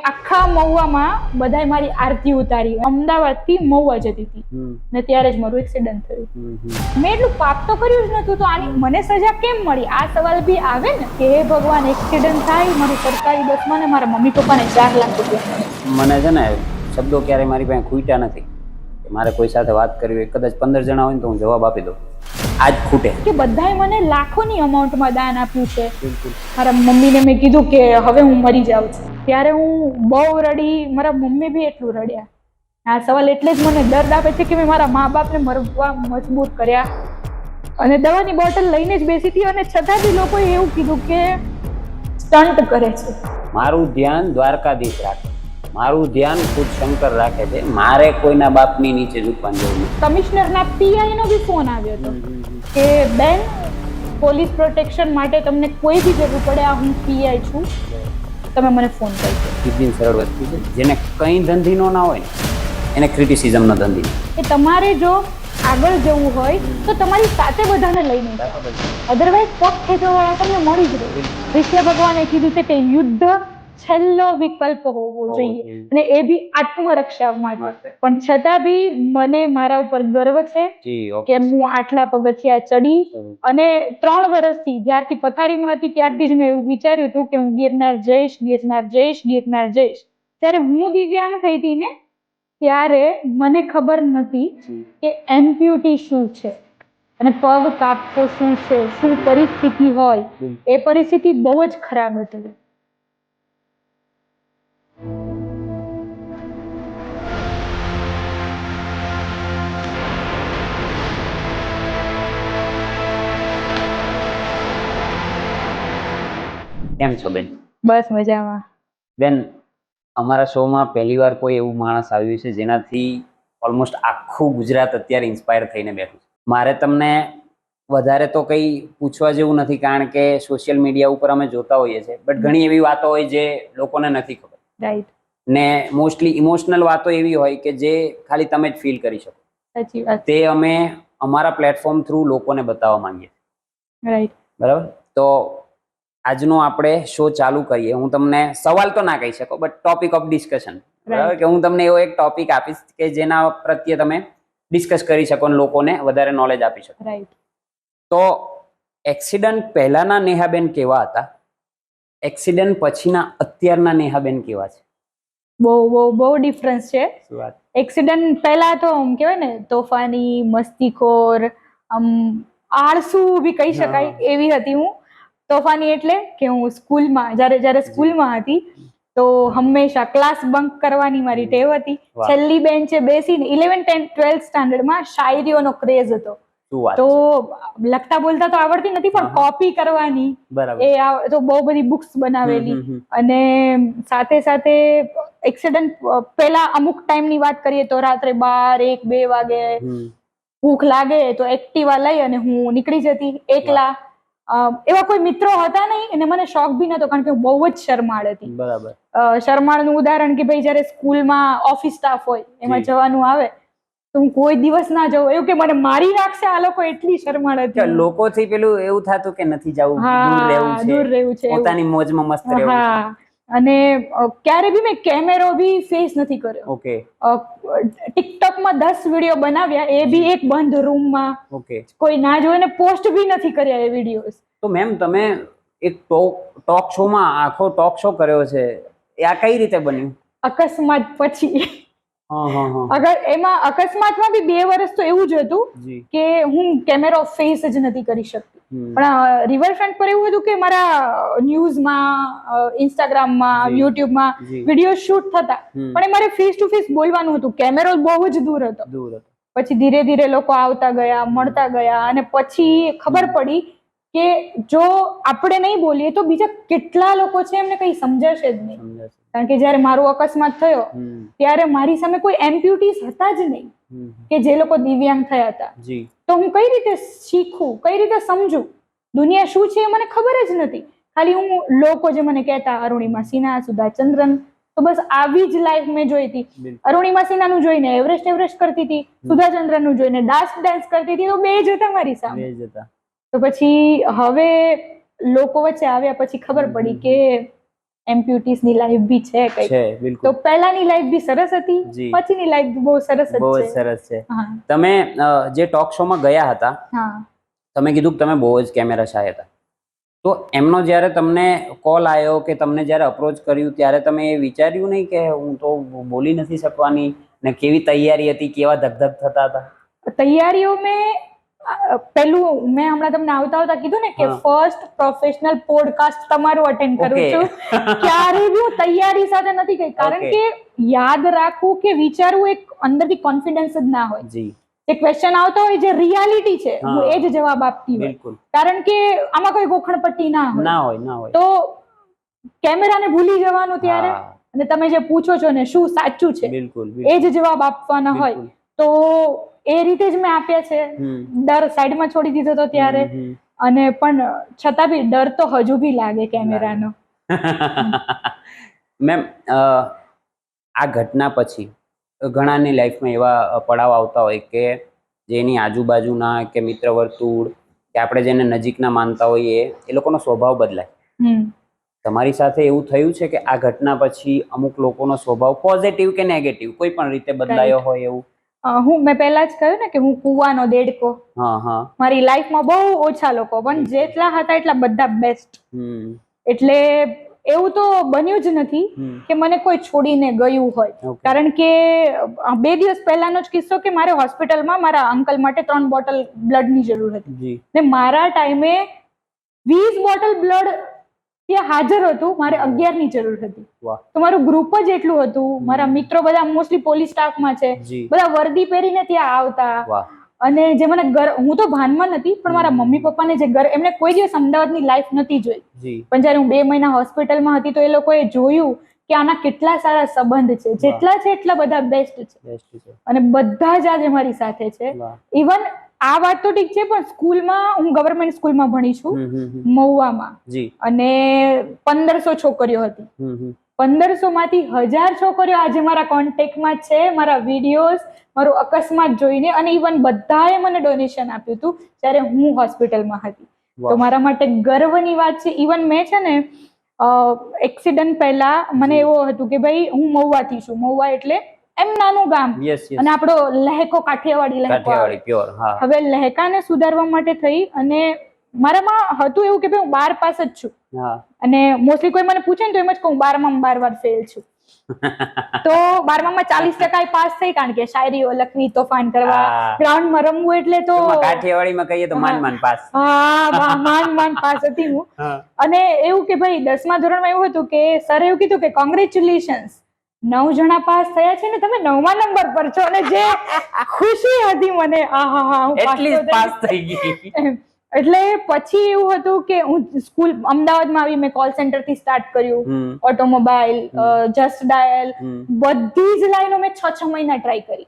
આખા મહુવામાં બધાય મારી આરતી ઉતારી. અમદાવાદ થી મહુવા જતી હતી ને ત્યારે જ મારું એક્સિડન્ટ થયું. મેં એટલું પાપ તો કર્યું જ નતું, તો આની મને સજા કેમ મળી? આ સવાલ બી આવે ને કે હે ભગવાન, એક્સિડન્ટ થાય મારી સરકારી બસમાં ને મારા મમ્મી પપ્પાને 4 લાખ રૂપિયા. મને છે ને શબ્દો ક્યારેય મારી પાસે ખૂટ્યા નથી. મારે કોઈ સાથે વાત કરવી હોય, કદાચ 15 જણા હોય ને તો હું જવાબ આપી દઉં. આજ ખૂટે કે બધાએ મને લાખોની અમાઉન્ટમાં દાન આપ્યું છે. મારા મમ્મીને મેં કીધું કે હવે હું મરી જાઉં છું, ત્યારે હું બહુ રડી, મારા મમ્મી બી એટલું રડ્યા. આ સવાલ એટલે જ મને દર્દ આપે છે કે મેં મારા મા બાપને મરવા મજબૂર કર્યા અને દવાની બોટલ લઈને જ બેસી હતી, અને છતાં બી લોકોએ એવું કીધું કે સ્ટન્ટ કરે છે. મારું ધ્યાન દ્વારકાધીશ રાખે, મારું ધ્યાન ખુદ શંકર રાખે છે. મારે કોઈના બાપની નીચે ઝૂકવાનું જવું નથી. કમિશનરના પીઆઈ નો બી ફોન આવ્યો હતો કે બેન, પોલીસ પ્રોટેક્શન માટે તમને કોઈ બી જરૂર પડે, આ હું પીઆઈ છું, તમે મને ફોન કરજો. સીધી સરળ વસ્તુ છે. જેને કંઈ ધંધીનો ના હોય ને એને ક્રિટિસિઝમનો ધંધી. એ તમારે જો આગળ જવું હોય તો તમારી સાથે બધાને લઈને જાઓ, અધરવાઇઝ પગ ખેંચવાવાળા તમને મળી જ રહે. કૃષ્ણ ભગવાને કીધું છે કે યુદ્ધ છેલ્લો વિકલ્પ હોવો જોઈએ, અને એ બી આત્મરક્ષા માટે. પણ છતાં બી મને મારા ઉપર ગર્વ છે કે હું આટલા પગથિયા ચડી, અને 3 વર્ષથી જ્યારથી પથારીમાં હતી ત્યારથી જ મેં એવું વિચાર્યું હતું કે હું ગિરનાર જઈશ, ગિરનાર જઈશ, ગિરનાર જઈશ. ત્યારે હું દિવ્યાંગ થઈ હતી ને, ત્યારે મને ખબર નથી કે એમ્પ્યુટી શું છે અને પગ કાપવો શું છે, શું પરિસ્થિતિ હોય. એ પરિસ્થિતિ બહુ જ ખરાબ હતી. કેમ છો બેન? બસ મજામાં. બેન, અમારા શોમાં પહેલીવાર કોઈ એવું માણસ આવ્યું છે જેનાથી ઓલમોસ્ટ આખું ગુજરાત અત્યારે ઇન્સ્પાયર થઈને બેઠું છે. મારે તમને વધારે તો કંઈ પૂછવા જેવું નથી, કારણ કે સોશિયલ મીડિયા ઉપર અમે જોતા હોઈએ છીએ, બટ ઘણી એવી વાતો હોય જે લોકોને નથી ખબર. રાઈટ. ને મોસ્ટલી ઇમોશનલ વાતો એવી હોય કે જે ખાલી તમે જ ફીલ કરી શકો. સાચી વાત. તે અમે અમારા પ્લેટફોર્મ થ્રુ લોકોને બતાવવા માંગીએ. રાઈટ. બરાબર? તો આજનો આપણે શો ચાલુ કરીએ. હું તમને સવાલ તો ના કહી શકો, બટ ટોપિક ઓફ ડિસ્કશન, બરાબર, કે હું તમને એવો એક ટોપિક આપીશ કે જેના પ્રત્યે તમે ડિસ્કસ કરી શકો અને લોકોને વધારે નોલેજ આપી શકો. રાઈટ. તો એક્સિડન્ટ પહેલાના નેહાબેન કેવા હતા, એક્સિડન્ટ પછીના અત્યારના નેહાબેન કેવા છે? બહુ બહુ બહુ ડિફરન્સ છે. શું વાત? એક્સિડન્ટ પહેલા તો આમ કહેવાય ને, તોફાની, મસ્તીખોર, આળસુ બી કહી શકાય એવી હતી હું. તોફાની એટલે કે હું સ્કૂલમાં જ્યારે સ્કૂલમાં હતી તો હંમેશા ક્લાસ બંક કરવાની મારી ટેવ હતી. છેલ્લી બેન્ચે બેસીને 11th and 12th સ્ટાન્ડર્ડમાં શાયરીઓનો ક્રેઝ હતો. તો લખતા બોલતા તો આવડતી નથી, પણ કોપી કરવાની, એ તો બહુ બધી બુક્સ બનાવેલી. અને સાથે સાથે એક્સિડન્ટ પહેલા અમુક ટાઈમની વાત કરીએ તો રાત્રે 12, 1, 2 વાગે ભૂખ લાગે તો એક્ટિવા લઈ અને હું નીકળી જતી એકલા. એવા કોઈ મિત્રો હતા નહીં અને મને શોખ બી નતો, કારણ કે હું બહુ જ શરમાળ હતી. બરાબર. શરમાળનું ઉદાહરણ કે ભાઈ જ્યારે સ્કૂલમાં ઓફિસ સ્ટાફ હોય એમાં જવાનું આવે તો હું કોઈ દિવસ ના જાઉં, એવું કે મને મારી નાખશે આ લોકો, એટલી શરમાળ હતી. લોકોથી પેલું એવું થતું કે નથી જવું, દૂર રહેવું છે, પોતાની મોજમાં મસ્ત રહેવું. હા. અને ક્યારે બી મેં કેમેરો બી ફેસ નથી કર્યો. ઓકે. ટિકટોકમાં 10 વિડીયો બનાવ્યા, એ બી એક બંધ રૂમમાં. ઓકે. કોઈ ના જોઈને પોસ્ટ બી નથી કર્યા એ વિડીયોઝ. તો મેમ, તમે એક ટોક શોમાં આખો ટોક શો કર્યો છે, એ આ કઈ રીતે બન્યું? અકસ્માત પછી. અગર એમાં અકસ્માતમાં બી 2 વર્ષ તો એવું જ હતું કે હું કેમેરો ફેસ જ નથી કરી શકતી. પણ રિવરફ્રન્ટ પર એવું હતું કે મારા ન્યૂઝમાં, ઇન્સ્ટાગ્રામમાં, યુટ્યુબમાં વિડીયો શૂટ થતા, પણ એ મારે ફેસ ટુ ફેસ બોલવાનું હતું. કેમેરો બહુ જ દૂર હતો. પછી ધીરે ધીરે લોકો આવતા ગયા, મળતા ગયા, અને પછી ખબર પડી કે જો આપણે નહીં બોલીએ તો બીજા કેટલા લોકો છે એમને કંઈ સમજાશે જ નહીં. કારણ કે જ્યારે મારો અકસ્માત થયો ત્યારે મારી સામે કોઈ એમ્પ્યુટીસ હતા જ નહીં કે જે લોકો દિવ્યાંગ થયા હતા. તો હું કઈ રીતે શીખું, કઈ રીતે સમજું, દુનિયા શું છે એ મને ખબર જ નથી. ખાલી હું લોકો જે મને કહેતા અરુણિમા સિન્હા, સુધા ચંદ્રન, તો બસ આવી જ લાઈફ મેં જોઈ હતી. અરુણિમા સિન્હાનું જોઈને એવરેસ્ટ કરતી હતી, સુધા ચંદ્રનનું જોઈને ડાન્સ કરતી હતી, તો 2 જ હતા મારી સામે. તો પછી હવે લોકો વચ્ચે આવ્યા પછી ખબર પડી કે એમ્પ્યુટીસ ની લાઈફ બી છે કઈ. છે બિલકુલ. તો પહેલાની લાઈફ બી સરસ હતી, જી. પછીની લાઈફ બી બહુ સરસ જ બહુ જ છે. સરસ છે. હા તમે જે ટોક શો માં ગયા હતા, હા તમે કીધું કે તમે બહુ જ કેમેરા શાય હતા, તો એમનો જ્યારે તમને કોલ આવ્યો કે તમને જ્યારે અપ્રોચ કર્યું ત્યારે તમે એ વિચાર્યું નહીં કે હું તો બોલી નથી શકવાની, ને કેવી તૈયારી હતી, કેવા ધગધગ થતા હતા? તૈયારીઓ પેલું મેં હમણાં તમને આવતા કીધું ને કે ફર્સ્ટ પ્રોફેશનલ પોડકાસ્ટ તમારું અટેન્ડ કરું છું. ક્યારે બી હું તૈયારી સાથે નથી ગઈ, કારણ કે યાદ રાખવું કે વિચારવું એક અંદરથી કોન્ફિડન્સ જ ના હોય. જી. જે ક્વેશ્ચન આવતો હોય, જે રિયાલિટી છે, હું એ જ જવાબ આપતી હોય. બિલકુલ. કારણ કે આમાં કોઈ ગોખણપટ્ટી ના હોય. હોય. તો કેમેરાને ભૂલી જવાનું ત્યારે, અને તમે જે પૂછો છો ને શું સાચું છે એ જ જવાબ આપવાના હોય. તો એ રીતે જ મેં આપ્યા છે. ડર સાઈડમાં છોડી દીધો હતો ત્યારે, અને પણ છતાં બી ડર તો હજુ બી લાગે કેમેરાનો. મેમ, આ ઘટના પછી ઘણાની લાઈફમાં એવા પડાવ આવતા હોય કે જેની આજુબાજુના કે મિત્ર વર્તુળ કે આપણે જેને નજીકના માનતા હોઈએ એ લોકોનો સ્વભાવ બદલાય. તમારી સાથે એવું થયું છે કે આ ઘટના પછી અમુક લોકોનો સ્વભાવ પોઝિટિવ કે નેગેટિવ કોઈ પણ રીતે બદલાયો હોય એવું? મેં પહેલા જ કહ્યું ને કે હું કુવાનો દેડકો. મારી લાઈફમાં બહુ ઓછા લોકો, પણ જેટલા હતા એટલા બધા બેસ્ટ. એટલે એવું તો બન્યું જ નથી કે મને કોઈ છોડીને ગયું હોય. કારણ કે 2 દિવસ પહેલાનો જ કિસ્સો કે મારે હોસ્પિટલમાં મારા અંકલ માટે 3 બોટલ બ્લડની જરૂર હતી, ને મારા ટાઈમે 20 બોટલ બ્લડ ત્યાં હાજર હતું, મારે 11 ની જરૂર હતી. તો મારું ગ્રુપ જ એટલું હતું, મારા મિત્રો બધા મોસ્ટલી પોલીસ સ્ટાફમાં છે, બધા વર્દી પહેરીને ત્યાં આવતા. અને જે મને હું તો ભાનમાં નથી, પણ મારા મમ્મી પપ્પાને જે એમને કોઈ દિવસ અમદાવાદની લાઈફ નથી જોઈ, પણ જયારે હું 2 મહિના હોસ્પિટલમાં હતી તો એ લોકોએ જોયું કે આના કેટલા સારા સંબંધ છે, જેટલા છે એટલા બધા બેસ્ટ છે, અને બધા જ આજે મારી સાથે છે. ઇવન આ વાત તો ઠીક છે, પણ સ્કૂલમાં હું ગવર્મેન્ટ સ્કૂલમાં ભણી છું મહુવામાં, અને 1500 છોકરીઓ હતી. 1500 માંથી 1000 છોકરીઓ આજે મારા કોન્ટેક્ટમાં છે, મારા વિડીયોઝ, મારું અકસ્માત જોઈને, અને ઇવન બધાએ મને ડોનેશન આપ્યું હતું જ્યારે હું હોસ્પિટલમાં હતી. તો મારા માટે ગર્વની વાત છે. ઇવન મેં છે ને એક્સિડન્ટ પહેલા મને એવો હતું કે ભાઈ હું મહુવાથી છું, મહુવા એટલે એમ નાનું ગામ, અને આપણો લહેકો કાઠિયાવાડી લહેકો. હવે લહેકાને સુધારવા માટે થઈ અને મારામાં હતું એવું કે ભાઈ હું 12 પાસ જ છું, અને મોસ્ટલી કોઈ મને પૂછે ને તો એમ જ કહું 12માં 12 વાર ફેલ છું. તો 12માં 40% પાસ થઈ, કારણ કે શાયરીઓ લખવી, તોફાન કરવા, ગ્રાઉન્ડમાં રમવું, એટલે તો કાઠિયાવાડીમાં કહીએ તો માંડ પાસ. માંડ પાસ હતી હું. અને એવું કે ભાઈ 10મા ધોરણમાં એવું હતું કે સર એવું કીધું કે કોંગ્રેચ્યુલેશન્સ, 9 જણા પાસ થયા છે ને તમે 9મા નંબર પર છો. અને જે ખુશી હતી મને, હું પાસ થઈ ગઈ. એટલે પછી એવું હતું કે હું સ્કૂલ અમદાવાદમાં આવી, મેં કોલ સેન્ટર થી સ્ટાર્ટ કર્યું, ઓટોમોબાઈલ, જસ્ટ ડાયલ, બધી જ લાઈનો મેં 6 મહિના ટ્રાય કરી,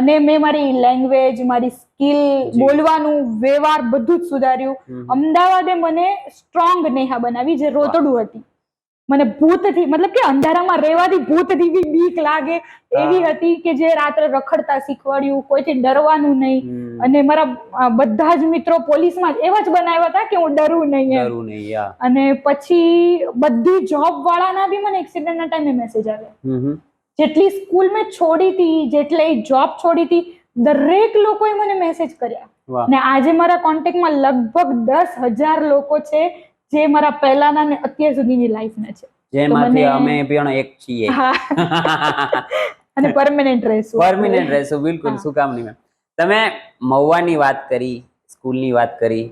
અને મેં મારી લેંગ્વેજ, મારી સ્કિલ, બોલવાનું વ્યવહાર બધું જ સુધાર્યું. અમદાવાદે મને સ્ટ્રોંગ નેહા બનાવી, જે રોતડું હતી. મને ભૂતથી, મતલબ કે અંધારામાં રહેવાથી ભૂતથી બી બીક લાગે એવી હતી, કે જે રાત્રે રખડતા શીખવાડ્યું, કોઈથી ડરવાનું નહીં. અને મારા બધા જ મિત્રો પોલીસમાં એવા જ બનાવ્યા હતા કે હું ડરું નહીં. અને પછી બધી જોબ વાળાના બી મને એક્સિડન્ટના ટાઈમે મેસેજ આવ્યા. જેટલી સ્કૂલ મેં છોડી હતી, જેટલી જોબ છોડી હતી, દરેક લોકોએ મને મેસેજ કર્યા. ને આજે મારા કોન્ટેક્ટમાં લગભગ 10,000 લોકો છે, જે મારા પહેલાના ને અત્યાર સુધીની લાઈફના છે, જેમાંથી અમે પણ એક છીએ. અને પરમેનન્ટ રહેશું. બિલકુલ. શું કામ નહીં. તમે મહુવાની વાત કરી, સ્કૂલની વાત કરી,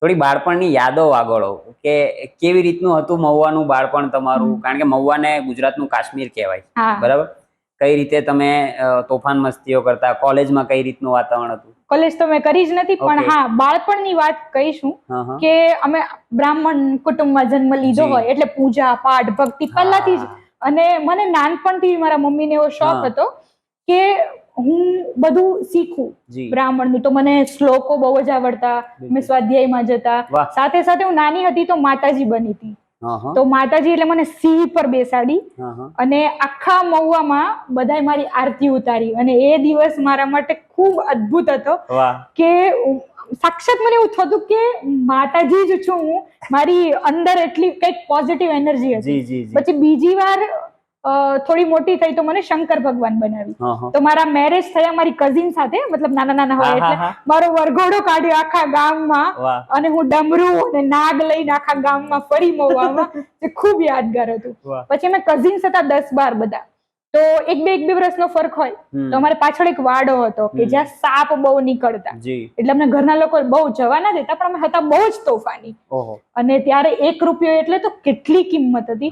થોડી બાળપણની યાદો વાગોળો કે કેવી રીતનું હતું મહુવાનું બાળપણ તમારું? કારણ કે મહુવાને ગુજરાતનું કાશ્મીર કહેવાય, બરાબર? કઈ રીતે તમે તોફાન મસ્તીઓ કરતા, કોલેજમાં કઈ રીતનું વાતાવરણ હતું? કોલેજ તો મેં કરી જ નથી, પણ હા બાળપણની વાત કહીશું કે અમે બ્રાહ્મણ કુટુંબમાં જન્મ લીધો હોય એટલે પૂજા પાઠ ભક્તિ પહેલાથી જ. અને મને નાનપણથી મારા મમ્મીને એવો શોખ હતો કે હું બધું શીખું બ્રાહ્મણનું. તો મને શ્લોકો બહુ જ આવડતા, મેં સ્વાધ્યાયમાં જતા. સાથે સાથે હું નાની હતી તો માતાજી બની હતી. તો માતાજી એટલે મને સિંહ પર બેસાડી, અને આખા મહુવામાં બધાય મારી આરતી ઉતારી. અને એ દિવસ મારા માટે ખૂબ અદ્ભુત હતો કે સાક્ષાત મને એવું થતું કે માતાજી જ છું હું, મારી અંદર એટલી કઈક પોઝિટિવ એનર્જી હતી. પછી બીજી વાર થોડી મોટી થઈ તો મને શંકર ભગવાન બનાવી. તો મારા મેરેજ થયા મારી કઝિન સાથે, મતલબ નાના નાના હોય એટલે મારો વરઘોડો કાઢ્યો આખા ગામમાં, અને હું ડમરું અને નાગ લઈને આખા ગામમાં ફરી મહુવામાં, જે ખૂબ યાદગાર હતું. પછી અમે કઝિન્સ હતા 10-12 બધા. તો એક બે વર્ષનો ફરક હોય તો અમારે પાછળ એક વાડો હતો કે જ્યાં સાપ બહુ નીકળતા, એટલે અમને ઘરના લોકો બહુ જવા ના દેતા, પણ અમે હતા બહુ જ તોફાની. અને ત્યારે 1 રૂપિયો એટલે તો કેટલી કિંમત હતી.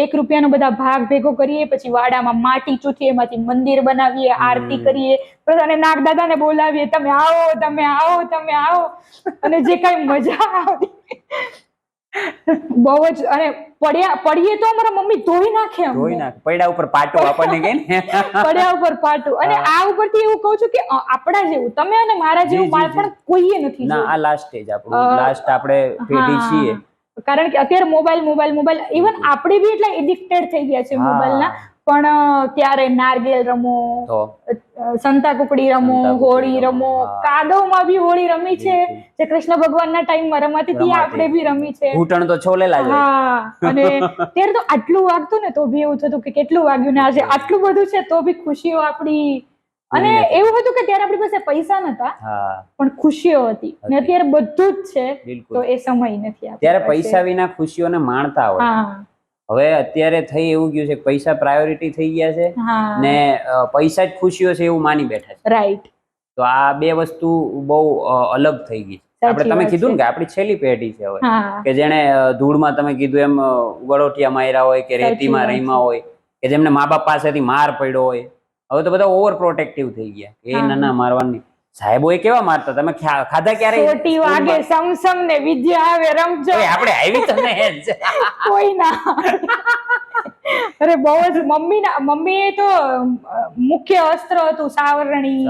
1 રૂપિયાનો બધા ભાગ ભેગો કરીએ, પછી વાડામાં માટી ચૂથીએ, એમાંથી મંદિર બનાવીએ, આરતી કરીએ, અને નાગદાદાને બોલાવીએ, તમે આવો તમે આવો તમે આવો, અને જે કઈ મજા આવતી બહુ જ. અને પડીએ તો અમારા મમ્મી ધોઈ નાખે, પૈડા ઉપર પાટું આપણને કે ને, પડ્યા ઉપર પાટું. અને આ ઉપરથી એવું કહું છું કે આપણા જેવું તમે અને મારા જેવું બાળપણ કોઈએ નથી. ના, આ લાસ્ટ સ્ટેજ આપણું, લાસ્ટ આપણે પેઢી છીએ. કારણ કે અત્યારે મોબાઈલ ઇવન આપણે બી એટલા એડિક્ટેડ થઈ ગયા છે મોબાઈલના. પણ ત્યારે નારગેલ રમો, સંતા કુકડી રમો, હોળી રમો, કાદવમાં બી હોળી રમી છે, જે કૃષ્ણ ભગવાનના ટાઈમમાં રમાતી હતી આપણે બી રમી છે. ઘૂંટણ તો છોલેલા જ. અને ત્યારે તો આટલું વાગતું ને તો બી એવું થતું કે કેટલું વાગ્યું, ને આજે આટલું બધું છે તો બી ખુશીઓ આપણી. અને એવું હતું કે ત્યારે આપણી પાસે પૈસા નતા, પણ ખુશીઓ હતી. ને અત્યારે બધું જ છે તો એ સમય નથી. ત્યારે પૈસા વિના ખુશીઓને માણતા હોય. હવે અત્યારે થઈ એવું ગયું છે કે પૈસા પ્રાયોરિટી થઈ ગયા છે, ને પૈસા જ ખુશીઓ છે એવું માની બેઠા છે. રાઈટ. તો આ બે વસ્તુ બહુ અલગ થઈ ગઈ. આપણે તમે કીધું ને કે આપણી છેલ્લી પેઢી છે હવે, કે જેને ધૂળમાં તમે કીધું એમ ગળોટિયા માર્યા હોય કે રેતીમાં રમ્યા હોય, કે જેમને મા બાપ પાસેથી માર પડ્યો હોય. હવે તો બધા ઓવર પ્રોટેક્ટિવ થઈ ગયા, એ નાના મારવાની. સાહેબો એ કેવા મારતા, તમે ખાધા ક્યારે? છોટી વાગે સમસમ ને વિદ્યા આવે રમજો. આપણે આવી તમને કોઈ ના. અરે બહુ જ. મમ્મી તો મુખ્ય અસ્ત્ર હતું સાવરણી,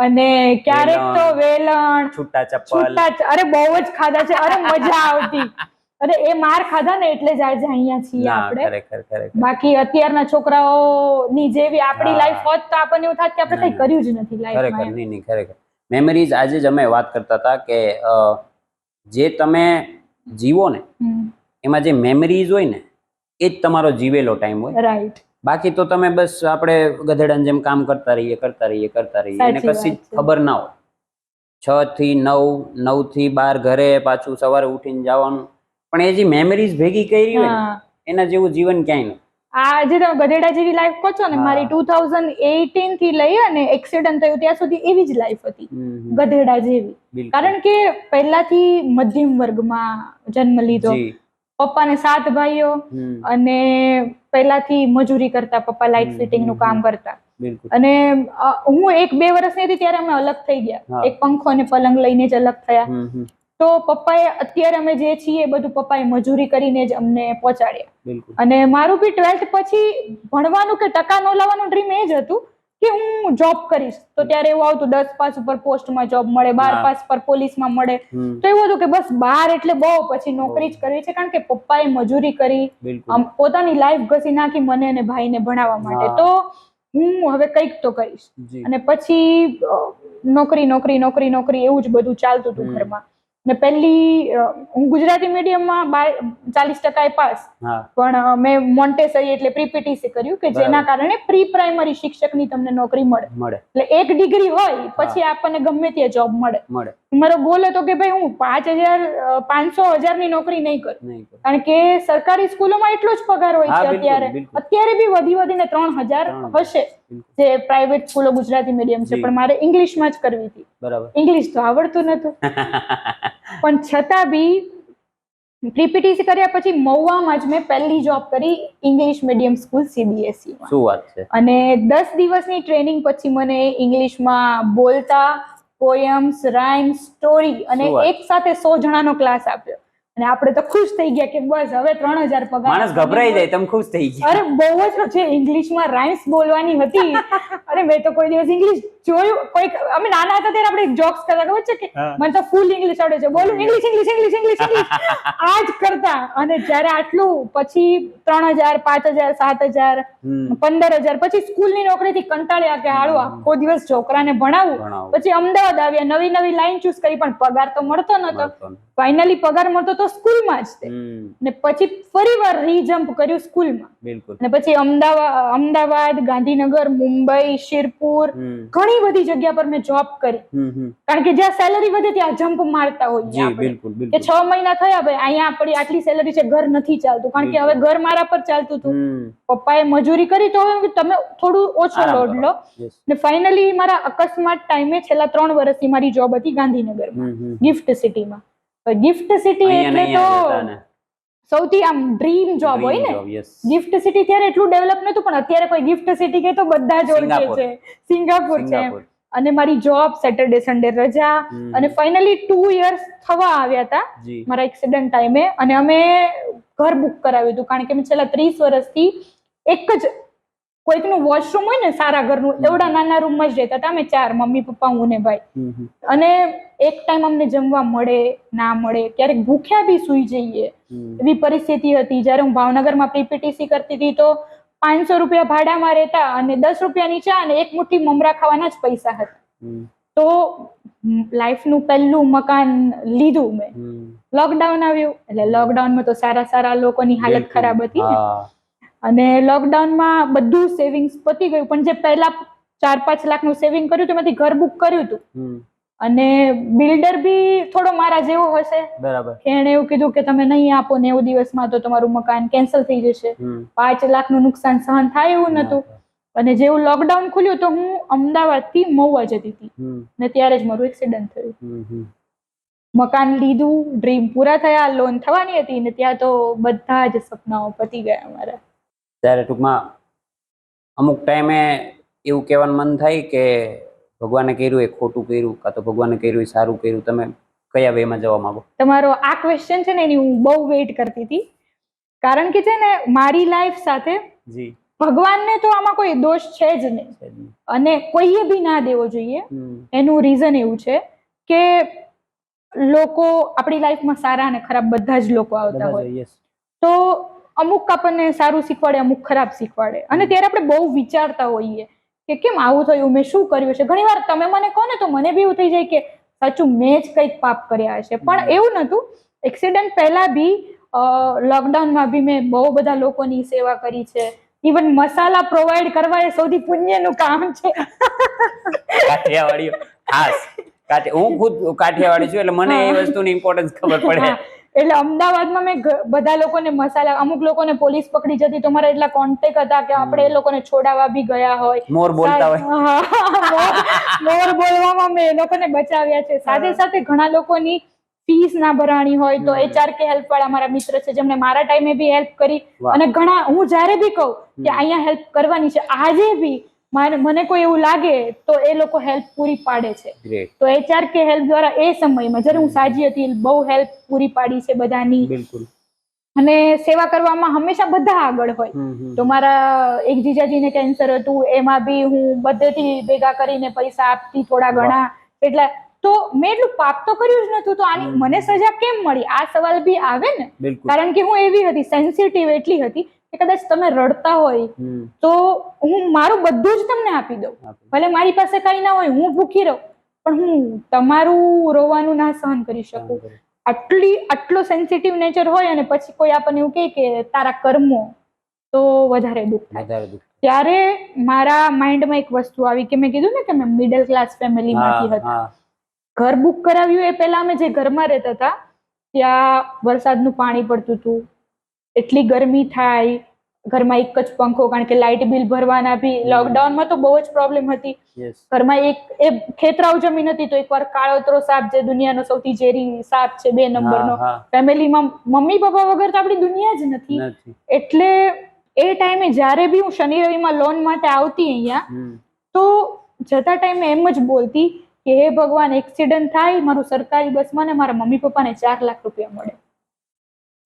અને ક્યારેક તો વેલણ, છૂટા ચપ્પલ. અરે બહુ જ ખાધા છે. અરે મજા આવતી. અરે એ માર ખાધા ને એટલે જ આજે અહીંયા છીએ આપણે. બાકી અત્યારના છોકરાઓ ની જેવી આપણી લાઈફ હોત તો આપણને એવું થાત કે આપણે કઈ કર્યું જ નથી લાઈફમાં. ખરેખર મેમરીઝ. આજે જ અમે વાત કરતા હતા કે જે તમે જીવો ને એમાં જે મેમરીઝ હોય ને એ જ તમારો જીવેલો ટાઈમ હોય. રાઈટ. બાકી તો તમે બસ આપણે ગધેડાની જેમ કામ કરતા રહીએ એને કશી ખબર ના હોય. 6 થી 9, 9 થી 12 ઘરે, પાછું સવારે ઉઠીને જવાનું. પણ એ જે મેમરીઝ ભેગી કરી હોય એના જેવું જીવન ક્યાંય નથી. આ જે તમે ગધેડા જેવી લાઈફ કહો છો ને, મારી 2018 થી લઈ અને એક્સિડન્ટ થયું ત્યાં સુધી એવી જ લાઈફ હતી, ગધેડા જેવી. કારણ કે પહેલાથી મધ્યમ વર્ગમાં જન્મ લીધો. પપ્પાને 7 ભાઈઓ, અને પહેલાથી મજૂરી કરતા પપ્પા, લાઇટ ફિટિંગ નું કામ કરતા. અને હું 1-2 વર્ષની હતી ત્યારે અમે અલગ થઈ ગયા. એક પંખો અને પલંગ લઈને જ અલગ થયા. તો પપ્પાએ અત્યારે અમે જે છીએ બધું પપ્પાએ મજૂરી કરીને જ અમને પહોંચાડ્યા. અને મારું બી 12th પછી ભણવાનું કે ટકા ન લાવવાનું ડ્રીમ એ જ હતું કે હું જોબ કરીશ. તો ત્યારે એવું આવતું 10 પાસ ઉપર પોસ્ટમાં જોબ મળે, 12 પાસ પર પોલીસમાં મળે. તો એવું હતું કે બસ 12 એટલે બહુ, પછી નોકરી જ કરવી છે. કારણ કે પપ્પાએ મજૂરી કરી, પોતાની લાઈફ ઘસી નાખી મને અને ભાઈને ભણાવવા માટે. તો હું હવે કંઈક તો કરીશ. અને પછી નોકરી એવું જ બધું ચાલતું હતું ઘરમાં. ને પહેલી હું ગુજરાતી મીડિયમમાં 40% પાસ, પણ મેં મોન્ટેસરી એટલે પ્રીપીટીસી કર્યું કે જેના કારણે પ્રી પ્રાઇમરી શિક્ષકની તમને નોકરી મળે. એટલે 1 ડિગ્રી હોય પછી આપણને ગમે ત્યાં જોબ મળે. મારો ગોલ હતો કે ભાઈ હું 5,000-500,000 ની નોકરી નહીં કરું, કારણ કે સરકારી સ્કૂલોમાં એટલો જ પગાર હોય છે અત્યારે બી વધીને 3,000 હશે જે પ્રાઇવેટ સ્કૂલો ગુજરાતી મીડિયમ છે. પણ મારે ઇંગ્લિશમાં જ કરવી હતી. ઇંગ્લિશ તો આવડતું નતું. પણ છતાં બી પ્રીપીટીસી કર્યા પછી મહુવામાં જ મેં પહેલી જોબ કરી ઇંગ્લિશ મીડિયમ સ્કૂલ CBSE માં. શું વાત છે. અને 10 દિવસની ટ્રેનિંગ પછી મને ઇંગ્લિશમાં બોલતા, પોયમ્સ, રાઇમ્સ, સ્ટોરી અને એક સાથે 100 જણાનો ક્લાસ આપ્યો. અને આપણે તો ખુશ થઈ ગયા કે બસ હવે 3,000 પગાર. માણસ ગભરાઈ જાય, તમે ખુશ થઈ ગયા. અરે બહુ જ છે. ઇંગ્લિશમાં રાઇમ્સ બોલવાની હતી. અરે મેં તો કોઈ દિવસ ઇંગ્લિશ જોયું. કોઈક અમે નાના હતા ત્યારે આપણે જોક્સ કરતા, ખબર છે કે મને તો ફૂલ ઇંગ્લિશ આવડે છે, બોલું English English English English English આ જ કરતા. અને જ્યારે આટલું પછી 3,000 5,000 7,000 15,000 પછી સ્કૂલની નોકરીથી કંટાળ્યા કે હાલો આખો દિવસ છોકરાને ભણાવું. પછી અમદાવાદ આવ્યા, નવી નવી લાઈન ચૂઝ કરી, પણ પગાર તો મળતો નતો. ફાઇનલી પગાર મળતો તો સ્કૂલમાં જ તે. ને પછી ફરીવાર રીજમ્પ કર્યું સ્કૂલમાં. અને પછી અમદાવાદ, ગાંધીનગર, મુંબઈ, શિરપુર, ઘણી બધી જગ્યા પર મેં જોબ કરી. કારણ કે જ્યાં સેલરી વધે ત્યાં જમ્પ મારતા હોઈએ આપણે કે 6 મહિના થયા ભાઈ અહીંયા આપણી આટલી સેલરી છે, ઘર નથી ચાલતું. કારણ કે હવે ઘર મારા પર ચાલતું હતું, પપ્પાએ મજૂરી કરી, તો હવે તમે થોડું ઓછો લોડ લો. ને ફાઇનલી મારા અકસ્માત ટાઈમે છેલ્લા 3 વર્ષથી મારી જોબ હતી ગાંધીનગરમાં, ગિફ્ટ સિટીમાં. ગિફ્ટ સિટી એટલે તો સૌથી આમ ડ્રીમ જોબ હોય ને. ગિફ્ટ સિટી ત્યારે એટલું ડેવલપ નતું, પણ અત્યારે કોઈ ગિફ્ટ સિટી કે તો બધા જ ઓળખે છે. સિંગાપુર છે. અને મારી જોબ, સેટરડે સન્ડે રજા. અને ફાઇનલી 2 years થવા આવ્યા હતા મારા એક્સિડન્ટ ટાઈમે. અને અમે ઘર બુક કરાવ્યું હતું, કારણ કે અમે છેલ્લા 30 વર્ષથી એક જ કોઈકનું વોશરૂમ હોય ને સારા ઘરનું, એવડા નાના રૂમમાં જ રહેતા હતા અમે 4, મમ્મી પપ્પા હું ને ભાઈ. અને એક ટાઈમ અમને જમવા મળે ના મળે, ક્યારેક ભૂખ્યા બી સુઈ જઈએ એવી પરિસ્થિતિ હતી. જ્યારે હું ભાવનગરમાં PPTC કરતી હતી તો 500 રૂપિયા ભાડામાં રહેતા અને 10 રૂપિયાની ચા અને એક મુઠ્ઠી મમરા ખાવાના જ પૈસા હતા. તો લાઈફનું પહેલું મકાન લીધું મેં. લોકડાઉન આવ્યું, એટલે લોકડાઉનમાં તો સારા લોકોની હાલત ખરાબ હતી ને. અને લોકડાઉનમાં બધું સેવિંગ્સ પતી ગયું, પણ જે પહેલા 4-5 લાખનું સેવિંગ કર્યું હતું એમાંથી ઘર બુક કર્યું હતું. અને બિલ્ડર બી થોડો મારા જેવો હશે, બરાબર, એને એવું કીધું કે તમે નહીં આપો 90 દિવસમાં તો તમારું મકાન કેન્સલ થઈ જશે. 5 લાખનું નુકસાન સહન થાય એવું નતું. અને જેવું લોકડાઉન ખુલ્યું તો હું અમદાવાદથી મહુવા જતી હતી ને ત્યારે જ મારું એક્સિડન્ટ થયું. મકાન લીધું, ડ્રીમ પૂરા થયા, લોન થવાની હતી ને ત્યાં તો બધા જ સપનાઓ પતી ગયા મારા. ત્યારે ટૂંકમાં અમુક ટાઈમે એવું કહેવાનું મન થાય કે ભગવાને કર્યું એ ખોટું કર્યું, કાં તો ભગવાને કર્યું એ સારું કર્યું. તમે કયા વેમાં જવા માંગો? તમારો આ ક્વેશ્ચન છે ને એની હું બહુ વેઇટ કરતી હતી. કારણ કે છે ને મારી લાઈફ સાથે ભગવાનને તો આમાં કોઈ દોષ છે જ નહીં, અને કોઈએ બી ના દેવો જોઈએ. એનું રીઝન એવું છે કે લોકો આપણી લાઈફમાં સારા અને ખરાબ બધા જ લોકો આવતા હોય. તો અમુક આપણને સારું શીખવાડે, અમુક ખરાબ શીખવાડે. અને ત્યારે આપણે બહુ વિચારતા હોઈએ કે કેમ આવું થયું, મેં શું કર્યું છે. ઘણી વાર તમે મને કહો ને તો મને બી એવું થઈ જાય કે સાચું મેં જ કંઈક પાપ કર્યા હશે. પણ એવું નતું. એક્સિડન્ટ પહેલા બી લોકડાઉનમાં બી મેં બહુ બધા લોકોની સેવા કરી છે. ઇવન મસાલા પ્રોવાઈડ કરવા એ સૌથી પુણ્યનું કામ છે. કાઠિયાવાડી ખાસ હું ખુદ કાઠિયાવાડી છું, એટલે મને એ વસ્તુની ઇમ્પોર્ટન્સ ખબર પડે. એટલે અમદાવાદમાં મેં બધા લોકોને મસાલા, અમુક લોકોને પોલીસ પકડી જતી તો મારા એટલા કોન્ટેક્ટ હતા કે આપણે એ લોકોને છોડાવવા બી ગયા હોય. મોર બોલતા હોય. મોર બોલવામાં મેં એ લોકોને બચાવ્યા છે. સાથે સાથે ઘણા લોકોની ફીસ ના ભરાણી હોય તો HRK હેલ્પ વાળા મારા મિત્ર છે જેમને મારા ટાઈમે બી હેલ્પ કરી. અને ઘણા હું જ્યારે બી કહું કે અહીંયા હેલ્પ કરવાની છે, આજે બી મને કોઈ એવું લાગે તો એ લોકો હેલ્પ પૂરી પાડે છે. તો HRK હેલ્પ દ્વારા એ સમયમાં જ્યારે હું સાજી હતી બહુ હેલ્પ પૂરી પાડી છે બધાની. અને સેવા કરવામાં હંમેશા બધા આગળ હોય. તો મારા એક જીજાજીને કેન્સર હતું, એમાં બી હું બધેથી ભેગા કરીને પૈસા આપતી થોડા ઘણા. એટલે તો મેં એટલું પાપ તો કર્યું જ નતું, તો આની મને સજા કેમ મળી, આ સવાલ બી આવે ને. કારણ કે હું એવી હતી, સેન્સિટિવ એટલી હતી કે કદાચ તમે રડતા હોય તો હું મારું બધું જ તમને આપી દઉં. ભલે મારી પાસે કઈ ના હોય, હું ભૂખી રહું, પણ હું તમારું રોવાનું ના સહન કરી શકું. આટલો સેન્સિટિવ નેચર હોય અને પછી કોઈ આપણને એવું કહે કે તારા કર્મો, તો વધારે દુઃખ થાય. ત્યારે મારા માઇન્ડમાં એક વસ્તુ આવી કે મેં કીધું ને કે મેં મિડલ ક્લાસ ફેમિલીમાંથી હતા. ઘર બુક કરાવ્યું એ પહેલા અમે જે ઘરમાં રહેતા હતા ત્યાં વરસાદનું પાણી પડતું હતું, એટલી ગરમી થાય, ઘરમાં એક જ પંખો, કારણ કે લાઇટ બિલ ભરવાના બી લોકડાઉનમાં તો બહુ જ પ્રોબ્લેમ હતી. ઘરમાં એક ખેતરાવ જમીન હતી તો એકવાર કાળોતરો સાપ, જે દુનિયાનો સૌથી ઝેરી સાપ છે 2 નંબરનો, ફેમિલીમાં મમ્મી પપ્પા વગર તો આપણી દુનિયા જ નથી. એટલે એ ટાઈમે જ્યારે બી હું શનિ રવિમાં લોન માટે આવતી અહીંયા, તો જતા ટાઈમે એમ જ બોલતી કે હે ભગવાન, એક્સિડન્ટ થાય મારું સરકારી બસમાં ને મારા મમ્મી પપ્પાને 4 લાખ રૂપિયા મળે.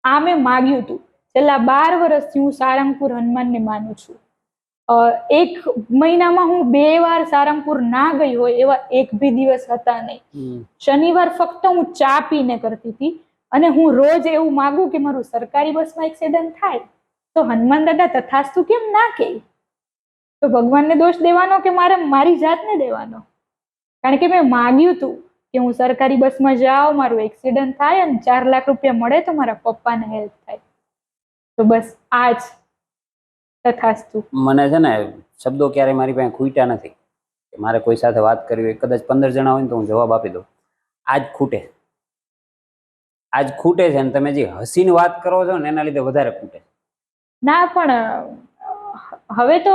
આ મેં માગ્યું હતું. છેલ્લા 12 વર્ષથી હું સારંગપુર હનુમાનને માનું છું. એક મહિનામાં હું 2 વાર સારંગપુર ના ગઈ હોય એવા એક બી દિવસ હતા નહીં. શનિવાર ફક્ત હું ચા પીને કરતી હતી અને હું રોજ એવું માગું કે મારું સરકારી બસમાં એક્સિડન્ટ થાય તો હનુમાન દાદા તથાસ્તુ કેમ ના કહે? તો ભગવાનને દોષ દેવાનો કે મારી જાતને દેવાનો? કારણ કે મેં માગ્યું હતું કે હું સરકારી બસમાં જાઉં, મારું એક્સિડન્ટ થાય અને 4 લાખ રૂપિયા મળે તો મારા પપ્પાને હેલ્પ થાય. તો બસ આ જ તથાસ્તુ. મને છે ને શબ્દો ક્યારે મારી પાસે ખૂટ્યા નથી. મારે કોઈ સાથે વાત કરવી હોય, કદાચ 15 જણા હોય ને તો હું જવાબ આપી દઉં. આજ ખૂટે છે ને તમે જે હસીને વાત કરો છો ને એના લીધે વધારે ખૂટે. ના પણ હવે તો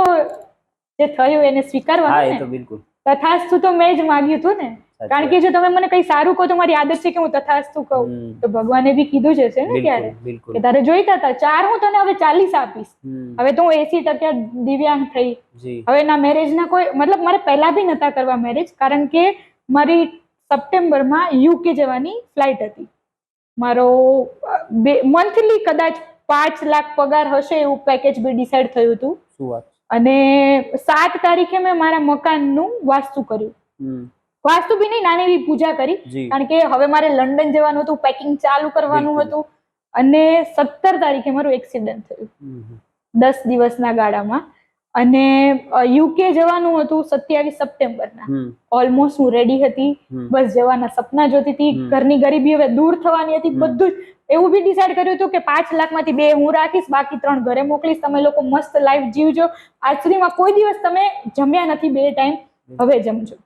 જે થયું એને સ્વીકારવાનું. હા, એ તો બિલકુલ. તથાસ્તુ તો મેં જ માગ્યું હતું ને. કારણ કે જો તમે મને કઈ સારું કહો તો મારી આદત છે કે હું તથાસ્તુ કહું. તો ભગવાને બી કીધું જ હશે ને ત્યારે કે તારે જોઈતા હતા 4, હું તને હવે 40 આપીશ. હવે તો હું 80% દિવ્યાંગ થઈ. હવે ના મેરેજના કોઈ મતલબ મારે પહેલા બી નતા કરવા મેરેજ, કારણ કે મારી સપ્ટેમ્બરમાં યુકે જવાની ફ્લાઇટ હતી. મારો મંથલી કદાચ 5 લાખ પગાર હશે એવું પેકેજ બી ડિસાઈડ થયું હતું. અને 7 તારીખે મેં મારા મકાનનું વાસ્તુ કર્યું. વાસ્તુ બી નહીં, નાની એવી પૂજા કરી. કારણ કે હવે મારે લંડન જવાનું હતું, પેકિંગ ચાલુ કરવાનું હતું. અને 17 તારીખે મારું એક્સિડન્ટ થયું 10 દિવસના ગાળામાં. અને યુકે જવાનું હતું 27 સપ્ટેમ્બરના. ઓલમોસ્ટ હું રેડી હતી, બસ જવાના સપના જોતી હતી. ઘરની ગરીબી હવે દૂર થવાની હતી. બધું એવું બી ડિસાઈડ કર્યું હતું કે 5 લાખમાંથી 2 હું રાખીશ, બાકી 3 ઘરે મોકલીશ. તમે લોકો મસ્ત લાઈફ જીવજો. આજ સુધીમાં કોઈ દિવસ તમે જમ્યા નથી 2 ટાઈમ, હવે જમજો.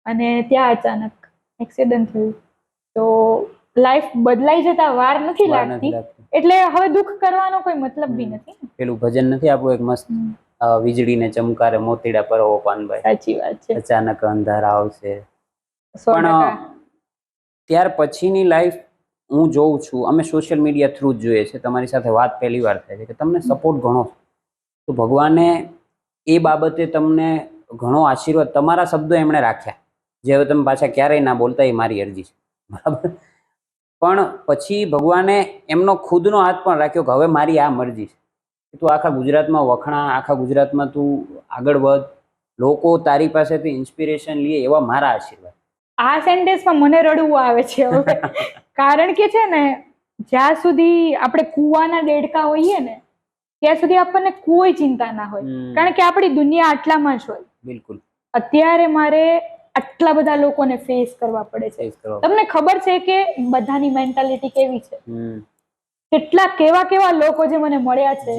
અને ત્યાં અચાનક એક્સિડન્ટ થયું. તો લાઈફ બદલાઈ જતા વાર નથી લાગતી. એટલે હવે દુઃખ કરવાનો કોઈ મતલબ બી નથી. પેલું ભજન નથી આપણું એક મસ્ત, વીજળીને ચમકારે મોતીડા પરવો પાનભાઈ. સાચી વાત છે. અચાનક અંધારા આવશે. પણ ત્યાર પછીની લાઈફ હું જોઉં છું, અમે સોશિયલ મીડિયા થ્રુ જ જોઈએ છે, તમારી સાથે વાત પહેલી વાર થાય છે કે તમને સપોર્ટ ઘણો છે. તો ભગવાને એ બાબતે તમને ઘણો આશીર્વાદ, તમારા શબ્દો એમણે રાખ્યા, જે હવે તમે પાછા ક્યારેય ના બોલતા, એ મારી અરજી છે, બરાબર. પણ પછી ભગવાને એમનો ખુદનો હાથ પણ રાખ્યો કે હવે મારી આ મરજી છે, તું આખા ગુજરાતમાં વખણા, આખા ગુજરાતમાં તું આગળ વધ, લોકો તારી પાસેથી ઇન્સ્પિરેશન લે, એવા મારા આશીર્વાદ. આ સેન્ટેન્સમાં મને રડવું આવે છે હવે. કારણ કે છે ને, જ્યાં સુધી આપણે કુવાના દેડકા હોઈએ ને ત્યાં સુધી આપણને કોઈ ચિંતા ના હોય. કારણ કે આપણી દુનિયા આટલામાં જ હોય. બિલકુલ. અત્યારે મારે આટલા બધા લોકોને ફેસ કરવા પડે છે. તમને ખબર છે કે બધાની મેન્ટાલિટી કેવી છે? કેવા લોકો જે મને મળ્યા છે.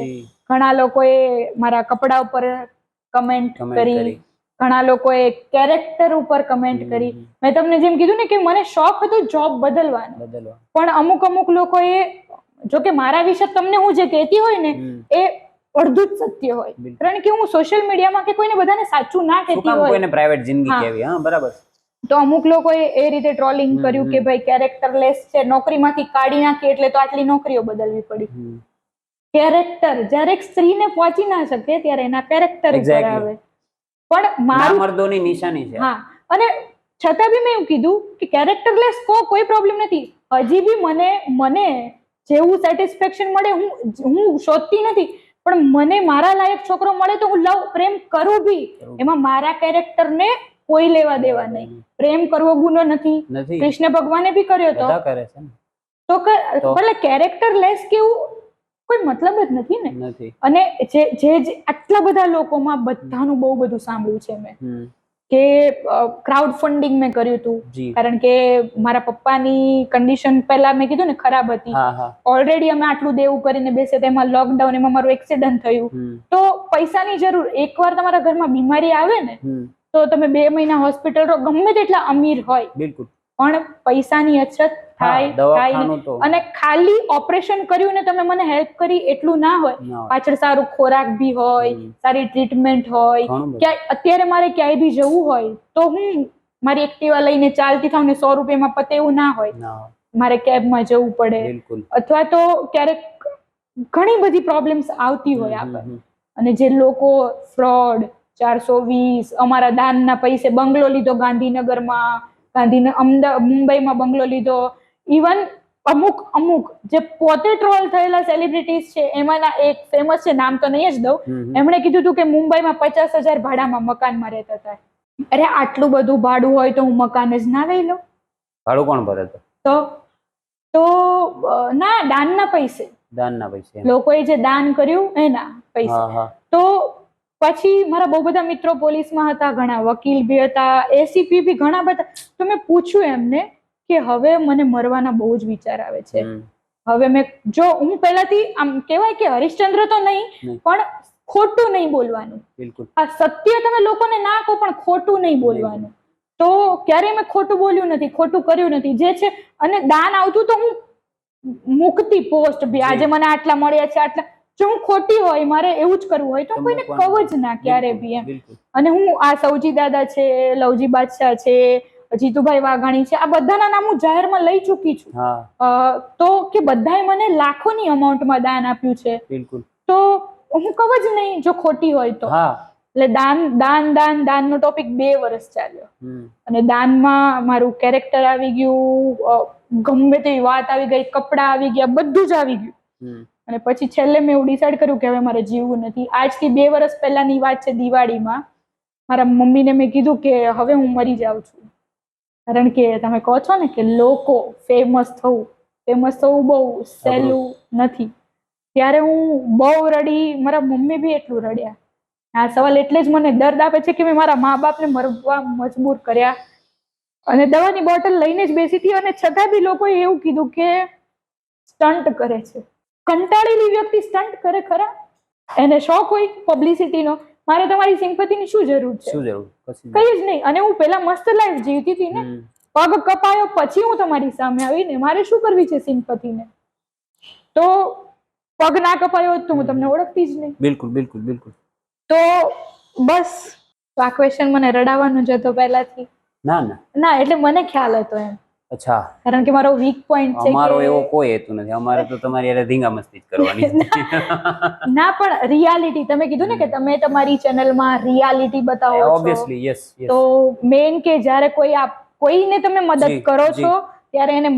ઘણા લોકોએ મારા કપડા ઉપર કમેન્ટ કરી, ઘણા લોકોએ કેરેક્ટર ઉપર કમેન્ટ કરી. મેં તમને જેમ કીધું ને કે મને શોખ હતો જોબ બદલવાનો, પણ અમુક લોકોએ, જો કે મારા વિશે તમને હું જે કહેતી હોય ને એ અડધું જ સત્ય હોય. કારણ કે હું સોશિયલ મીડિયામાં કે કોઈને બધાને સાચું ના કહેતી હોય, કોઈને પ્રાઇવેટ જિંદગી કહેવી. હા, બરાબર. તો અમુક લોકોએ એ રીતે ટ્રોલિંગ કર્યું કે ભાઈ કેરેક્ટરલેસ છે, નોકરીમાંથી કાઢી નાખી એટલે તો આટલી નોકરીઓ બદલવી પડી. કેરેક્ટર જ્યારે એક સ્ત્રીને પહોંચી ના શકે ત્યારે એના કેરેક્ટર ઉપર આવે. પણ મારું મર્દોની નિશાની છે. હા, અને છતાં બી મેં એવું કીધું કે કેરેક્ટરલેસ કોઈ પ્રોબ્લેમ નથી. હજી બી મને જેવું સેટિસ્ફેક્શન મળે હું શોધતી નથી, પણ મને મારા લાયક છોકરો મળે તો હું લવ પ્રેમ કરું બી. એમાં મારા કેરેક્ટરને કોઈ લેવા દેવા નહીં. પ્રેમ કરવો ગુનો નથી. કૃષ્ણ ભગવાને બી કર્યો તો. તો ભલે કેરેક્ટરલેસ કેવું કોઈ મતલબ જ નથી ને. અને જે આટલા બધા લોકોમાં બધાનું બહુ બધું સાંભળ્યું છે મેં કે ક્રાઉડ ફંડિંગ મેં કર્યું હતું. કારણ કે મારા પપ્પાની કન્ડિશન પહેલા મેં કીધું ને ખરાબ હતી. ઓલરેડી અમે આટલું દેવું કરીને બેસે, તેમાં લોકડાઉન, એમાં મારું એક્સિડન્ટ થયું. તો પૈસાની જરૂર, એકવાર તમારા ઘરમાં બીમારી આવે ને તો તમે 2 મહિના હોસ્પિટલ રહો, ગમે તેટલા અમીર હોય, પણ પૈસાની અછત થાય. અને ખાલી ઓપરેશન કર્યું ને તમે મને હેલ્પ કરી એટલું ના હોય, પાછળ સારું ખોરાક બી હોય, સારી ટ્રીટમેન્ટ હોય. અત્યારે મારે ક્યાંય બી જવું હોય તો હું મારી એક્ટિવા લઈને ચાલતી થાવ ને 100 રૂપિયામાં પતે એવું ના હોય. મારે કેબમાં જવું પડે, અથવા તો ક્યારેક ઘણી બધી પ્રોબ્લેમ્સ આવતી હોય આપણને. અને જે લોકો ફ્રોડ, 420, અમારા દાનના પૈસે બંગલો લીધો ગાંધીનગરમાં, મુંબઈમાં બંગલો લીધો, ઇવન અમુક જે પોતે ટ્રોલ થયેલા સેલિબ્રિટીઝ છે એમાંના એક ફેમસ છે, નામ તો નહીં જ દઉં, એમણે કીધું હતું કે મુંબઈમાં 50,000 ભાડામાં મકાનમાં રહેતા હતા. અરે આટલું બધું ભાડું હોય તો હું મકાન જ ના લઈ લઉં. ભાડું કોણ ભરે? તો ના, દાનના પૈસે, લોકોએ જે દાન કર્યું એના પૈસે. તો પછી મારા બહુ બધા મિત્રો પોલીસમાં હતા, ઘણા વકીલ બી હતા, એસીપી બી ઘણા બધા. તો મેં પૂછ્યું એમને કે હવે મને મરવાના બહુ જ વિચાર આવે છે. હવે હું પહેલાથી આમ કહેવાય કે હરિશ્ચંદ્ર તો નહીં, પણ ખોટું નહીં બોલવાનું. આ સત્ય તમે લોકોને ના કહો પણ ખોટું નહીં બોલવાનું. તો ક્યારેય મેં ખોટું બોલ્યું નથી, ખોટું કર્યું નથી. જે છે, અને દાન આવતું તો હું મૂકતી પોસ્ટ બી, આજે મને આટલા મળ્યા છે, આટલા. જો હું ખોટી હોય, મારે એવું જ કરવું હોય તો હું કોઈને કહું જ ના ક્યારે બી એમ. અને હું આ સૌજી દાદા છે, લવજી બાદશાહ છે, જીતુભાઈ વાઘાણી છે, આ બધાના નામ હું જાહેરમાં લઈ ચૂકી છું. તો કે બધાએ મને લાખોની અમાઉન્ટમાં દાન આપ્યું છે. તો હું કહું જ નહીં જો ખોટી હોય તો. એટલે દાન નો ટોપિક 2 વર્ષ ચાલ્યો. અને દાનમાં મારું કેરેક્ટર આવી ગયું, ગમે તેવી વાત આવી ગઈ, કપડા આવી ગયા, બધું જ આવી ગયું. અને પછી છેલ્લે મેં એવું ડિસાઈડ કર્યું કે હવે મારે જીવવું નથી. આજથી 2 વર્ષ પહેલાની વાત છે, દિવાળીમાં મારા મમ્મીને મેં કીધું કે હવે હું મરી જાઉં છું. કારણ કે તમે કહો છો ને કે લોકો ફેમસ થવું બહુ સહેલું નથી. ત્યારે હું બહુ રડી, મારા મમ્મી બી એટલું રડ્યા. આ સવાલ એટલે જ મને દર્દ આપે છે કે મેં મારા મા બાપને મરવા મજબૂર કર્યા. અને દવાની બોટલ લઈને જ બેસી હતી, અને છતાં બી લોકોએ એવું કીધું કે સ્ટન્ટ કરે છે. કંટાળેલી વ્યક્તિ સ્ટન્ટ કરે ખરા? એને શોખ હોય પબ્લિસિટીનો. મારે તમારી સિમ્પથીની શું જરૂર છે? કઈ જ નહીં. અને હું પેલા મસ્ત લાઈફ જીવતી હતી ને, પગ કપાયો પછી હું તમારી સામે આવીને મારે શું કરવી છે સિમ્પથીને? તો પગ ના કપાયો હોત તો હું તમને ઓળખતી જ નહીં. બિલકુલ. તો બસ આ ક્વેશ્ચન મને રડાવવાનો જ હતો પહેલાથી. ના એટલે મને ખ્યાલ હતો એમ. અચ્છા. કારણ કે મારો વીક પોઈન્ટ છે. અમારો એવો કોઈ હેતુ નથી. અમારે તો તમારી યારે ધીંગા મસ્તી જ કરવાની. ના, પણ રિયાલિટી, તમે કીધું ને કે તમે તમારી ચેનલમાં રિયાલિટી બતાવો છો. Obviously, yes. તો મેઇન કે જ્યારે કોઈને તમે મદદ કરો છો ત્યારે એને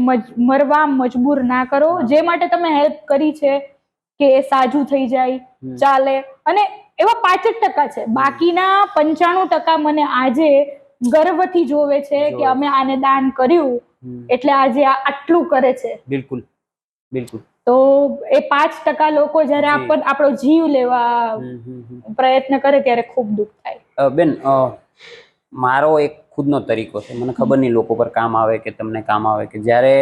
મરવા મજબૂર ના કરો. જે માટે તમે હેલ્પ કરી છે કે એ સાજું થઈ જાય, ચાલે. અને એવા 5% છે, બાકીના 95% મને આજે ગર્વથી જોવે છે કે અમે આને દાન કર્યું એટલે આજે આટલું કરે છે. બિલકુલ. તો એ 5% લોકો જયારે આપણો જીવ લેવા પ્રયત્ન કરે ત્યારે ખૂબ દુઃખ થાય. બેન, મારો એક ખુદનો તરીકો છે, મને ખબર નહીં લોકો પર કામ આવે કે તમને કામ આવે, કે જ્યારે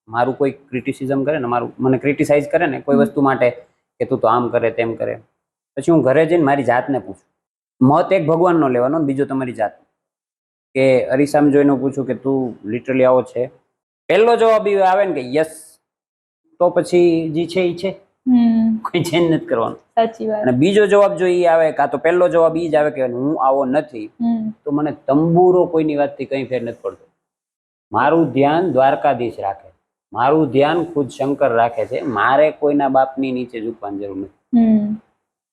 મારું કોઈ ક્રિટિસિઝમ કરે ને, મને ક્રિટિસાઇઝ કરે ને કોઈ વસ્તુ માટે કે તું તો આમ કરે તેમ કરે, પછી હું ઘરે જઈને મારી જાતને પૂછું. મત એક ભગવાનનો લેવાનો, બીજો તમારી જાત. કે અરીસામ જોઈને પૂછું કે તું લિટરલી આવો છે? પહેલો જવાબ એ આવે ને કે યસ, તો પછી જે છે એ છે, કોઈ ચેન્જ નથી કરવાનું. સાચી વાત. અને બીજો જવાબ જો એ આવે, કાં તો પહેલો જવાબ એ જ આવે કે હું આવો નથી, તો મને તંબુરો કોઈની વાતથી કંઈ ફેર નથી પડતો. મારું ધ્યાન દ્વારકાધીશ રાખે, મારું ધ્યાન ખુદ શંકર રાખે છે. મારે કોઈના બાપની નીચે ઝૂકવાની જરૂર નથી.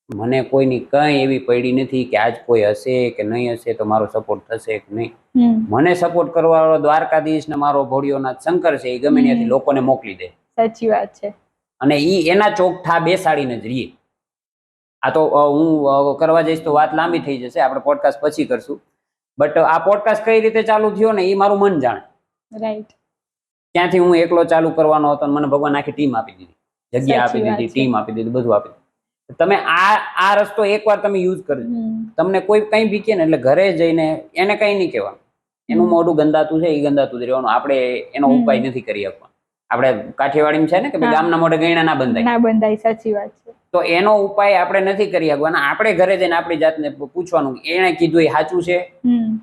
મને કોઈની કઈ એવી પડી નથી કે આજ કોઈ હશે કે નહીં હશે તો મારો સપોર્ટ થશે કે નહીં. મને સપોર્ટ કરવા વાળો દ્વારકાધીશ ને મારો ભોળિયોનાથ શંકર છે, એ ગમે ત્યાંથી લોકોને મોકલી દે. સાચી વાત છે. અને ઈ એના ચોકઠા બેસાડીને જ રહીએ. આ તો હું કરવા જઈશ તો વાત લાંબી થઈ જશે, આપણે પોડકાસ્ટ પછી કરશું. બટ આ પોડકાસ્ટ કઈ રીતે ચાલુ થયો ને એ મારું મન જાણે. રાઈટ. ત્યાંથી હું એકલો ચાલુ કરવાનો હતો, મને ભગવાન આખી ટીમ આપી દીધી, જગ્યા આપી દીધી, ટીમ આપી દીધી, બધું આપી દીધું. તમે આ રસ્તો એકવાર તમે યુઝ કરજો. તમને કોઈ કઈ બી કે ને એટલે ઘરે જઈને એને કઈ નહીં કહેવાનું. એનું મોઢું ગંદાતું છે એ ગંદાતું જ રહેવાનું. આપણે એનો ઉપાય નથી કરી શકવાનો. આપણે કાઠિયાવાડીમાં છે ને કે ગામના મોઢે ગયણા ના બંધાય. સાચી વાત છે. તો એનો ઉપાય આપણે નથી કરી શકવાના. આપણે ઘરે જઈને આપણી જાતને પૂછવાનું એને કીધું એ સાચું છે,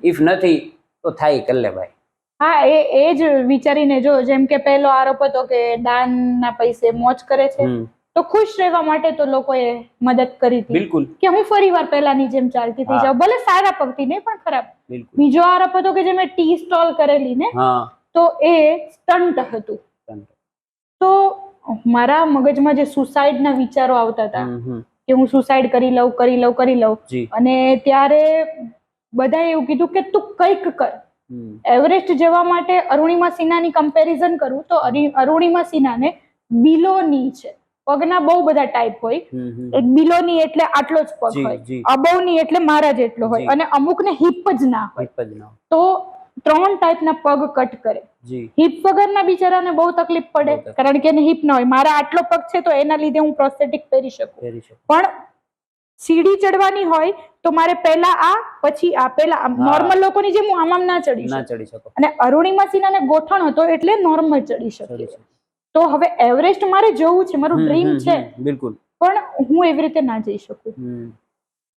ઇફ નથી તો થાય કરી લે ભાઈ. હા, એ જ વિચારીને જો, જેમ કે પહેલો આરોપ હતો કે દાનના પૈસે મોજ કરે છે, તો ખુશ રહેવા માટે તો લોકોએ મદદ કરી હતી. બિલકુલ. કે હું ફરીવાર પહેલાની જેમ ચાલતી થઈ જાઉં, ભલે સારા પગથી નહીં પણ ખરાબ. બીજો આરોપ હતો કે જે મેં ટી સ્ટોલ કરેલી ને, તો એ સ્ટન્ટ હતું. તો મારા મગજમાં જે સુસાઇડના વિચારો આવતા હતા કે હું સુસાઇડ કરી લઉં, અને ત્યારે બધાએ એવું કીધું કે તું કંઈક કર, એવરેસ્ટ જવા માટે અરુણિમા સિન્હાની કમ્પેરિઝન કરું તો અરુણિમા સિન્હાને બિલોની છે. પગના બહુ બધા ટાઈપ હોય. એક બિલોની એટલે આટલો જ પગ હોય, અબવની એટલે મારા જેટલો હોય, અને અમુકને હિપ જ ના હોય. તો 3 ટાઈપના પગ કટ કરે. હિપ વગરના બિચારાને બહુ તકલીફ પડે, કારણ કે એને હિપ ના હોય. મારા આટલો પગ છે તો એના લીધે હું પ્રોસ્થેટિક પહેરી શકું, પણ સીડી ચડવાની હોય તો મારે પહેલા આ પછી આ, પહેલા નોર્મલ લોકોની જેમ હું આમ ના ચડી શકું. અને અરુણિમા સિન્હાને ગોઠણ હતો એટલે નોર્મલ ચડી શકે. તો હવે એવરેસ્ટ મારે જવું છે, મારું ડ્રીમ છે, બિલકુલ, પણ હું એવી રીતે ના જઈ શકું.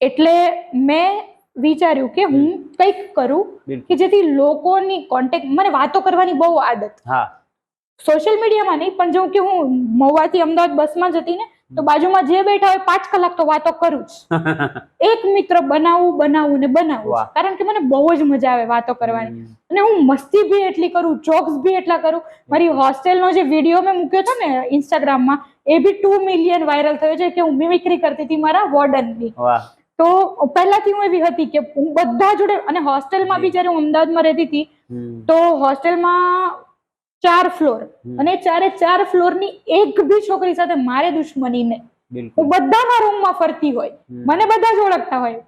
એટલે મેં વિચાર્યું કે હું કંઈક કરું કે જેથી લોકોની કોન્ટેક્ટ, મને વાતો કરવાની બહુ આદત, સોશિયલ મીડિયામાં નહીં, પણ જો કે હું મહુવાથી અમદાવાદ બસમાં જતી ને તો બાજુમાં જે બેઠા હોય 5 કલાક તો વાતો કરું જ. એક મિત્ર બનાવું, કારણ કે મને બહુ જ મજા આવે વાતો કરવાની. અને હું મસ્તી બી એટલી કરું, જોક્સ બી એટલા કરું. મારી હોસ્ટેલનો જે વિડીયો મેં મૂક્યો હતો ને ઇન્સ્ટાગ્રામમાં, એ બી 2 મિલિયન વાયરલ થયો છે, કે હું મિમિક્રી કરતી હતી મારા વોર્ડનની. તો પહેલાથી હું એવી હતી કે હું બધા જોડે, અને હોસ્ટેલમાં બી જ્યારે હું અમદાવાદમાં રહેતી હતી તો હોસ્ટેલમાં 4 ફ્લોર, અને 4 ફ્લોરની એક બી છોકરી સાથે મારે દુશ્મની નહીં. હું બધાના રૂમમાં ફરતી હોય, મને બધા જ ઓળખતા હોય,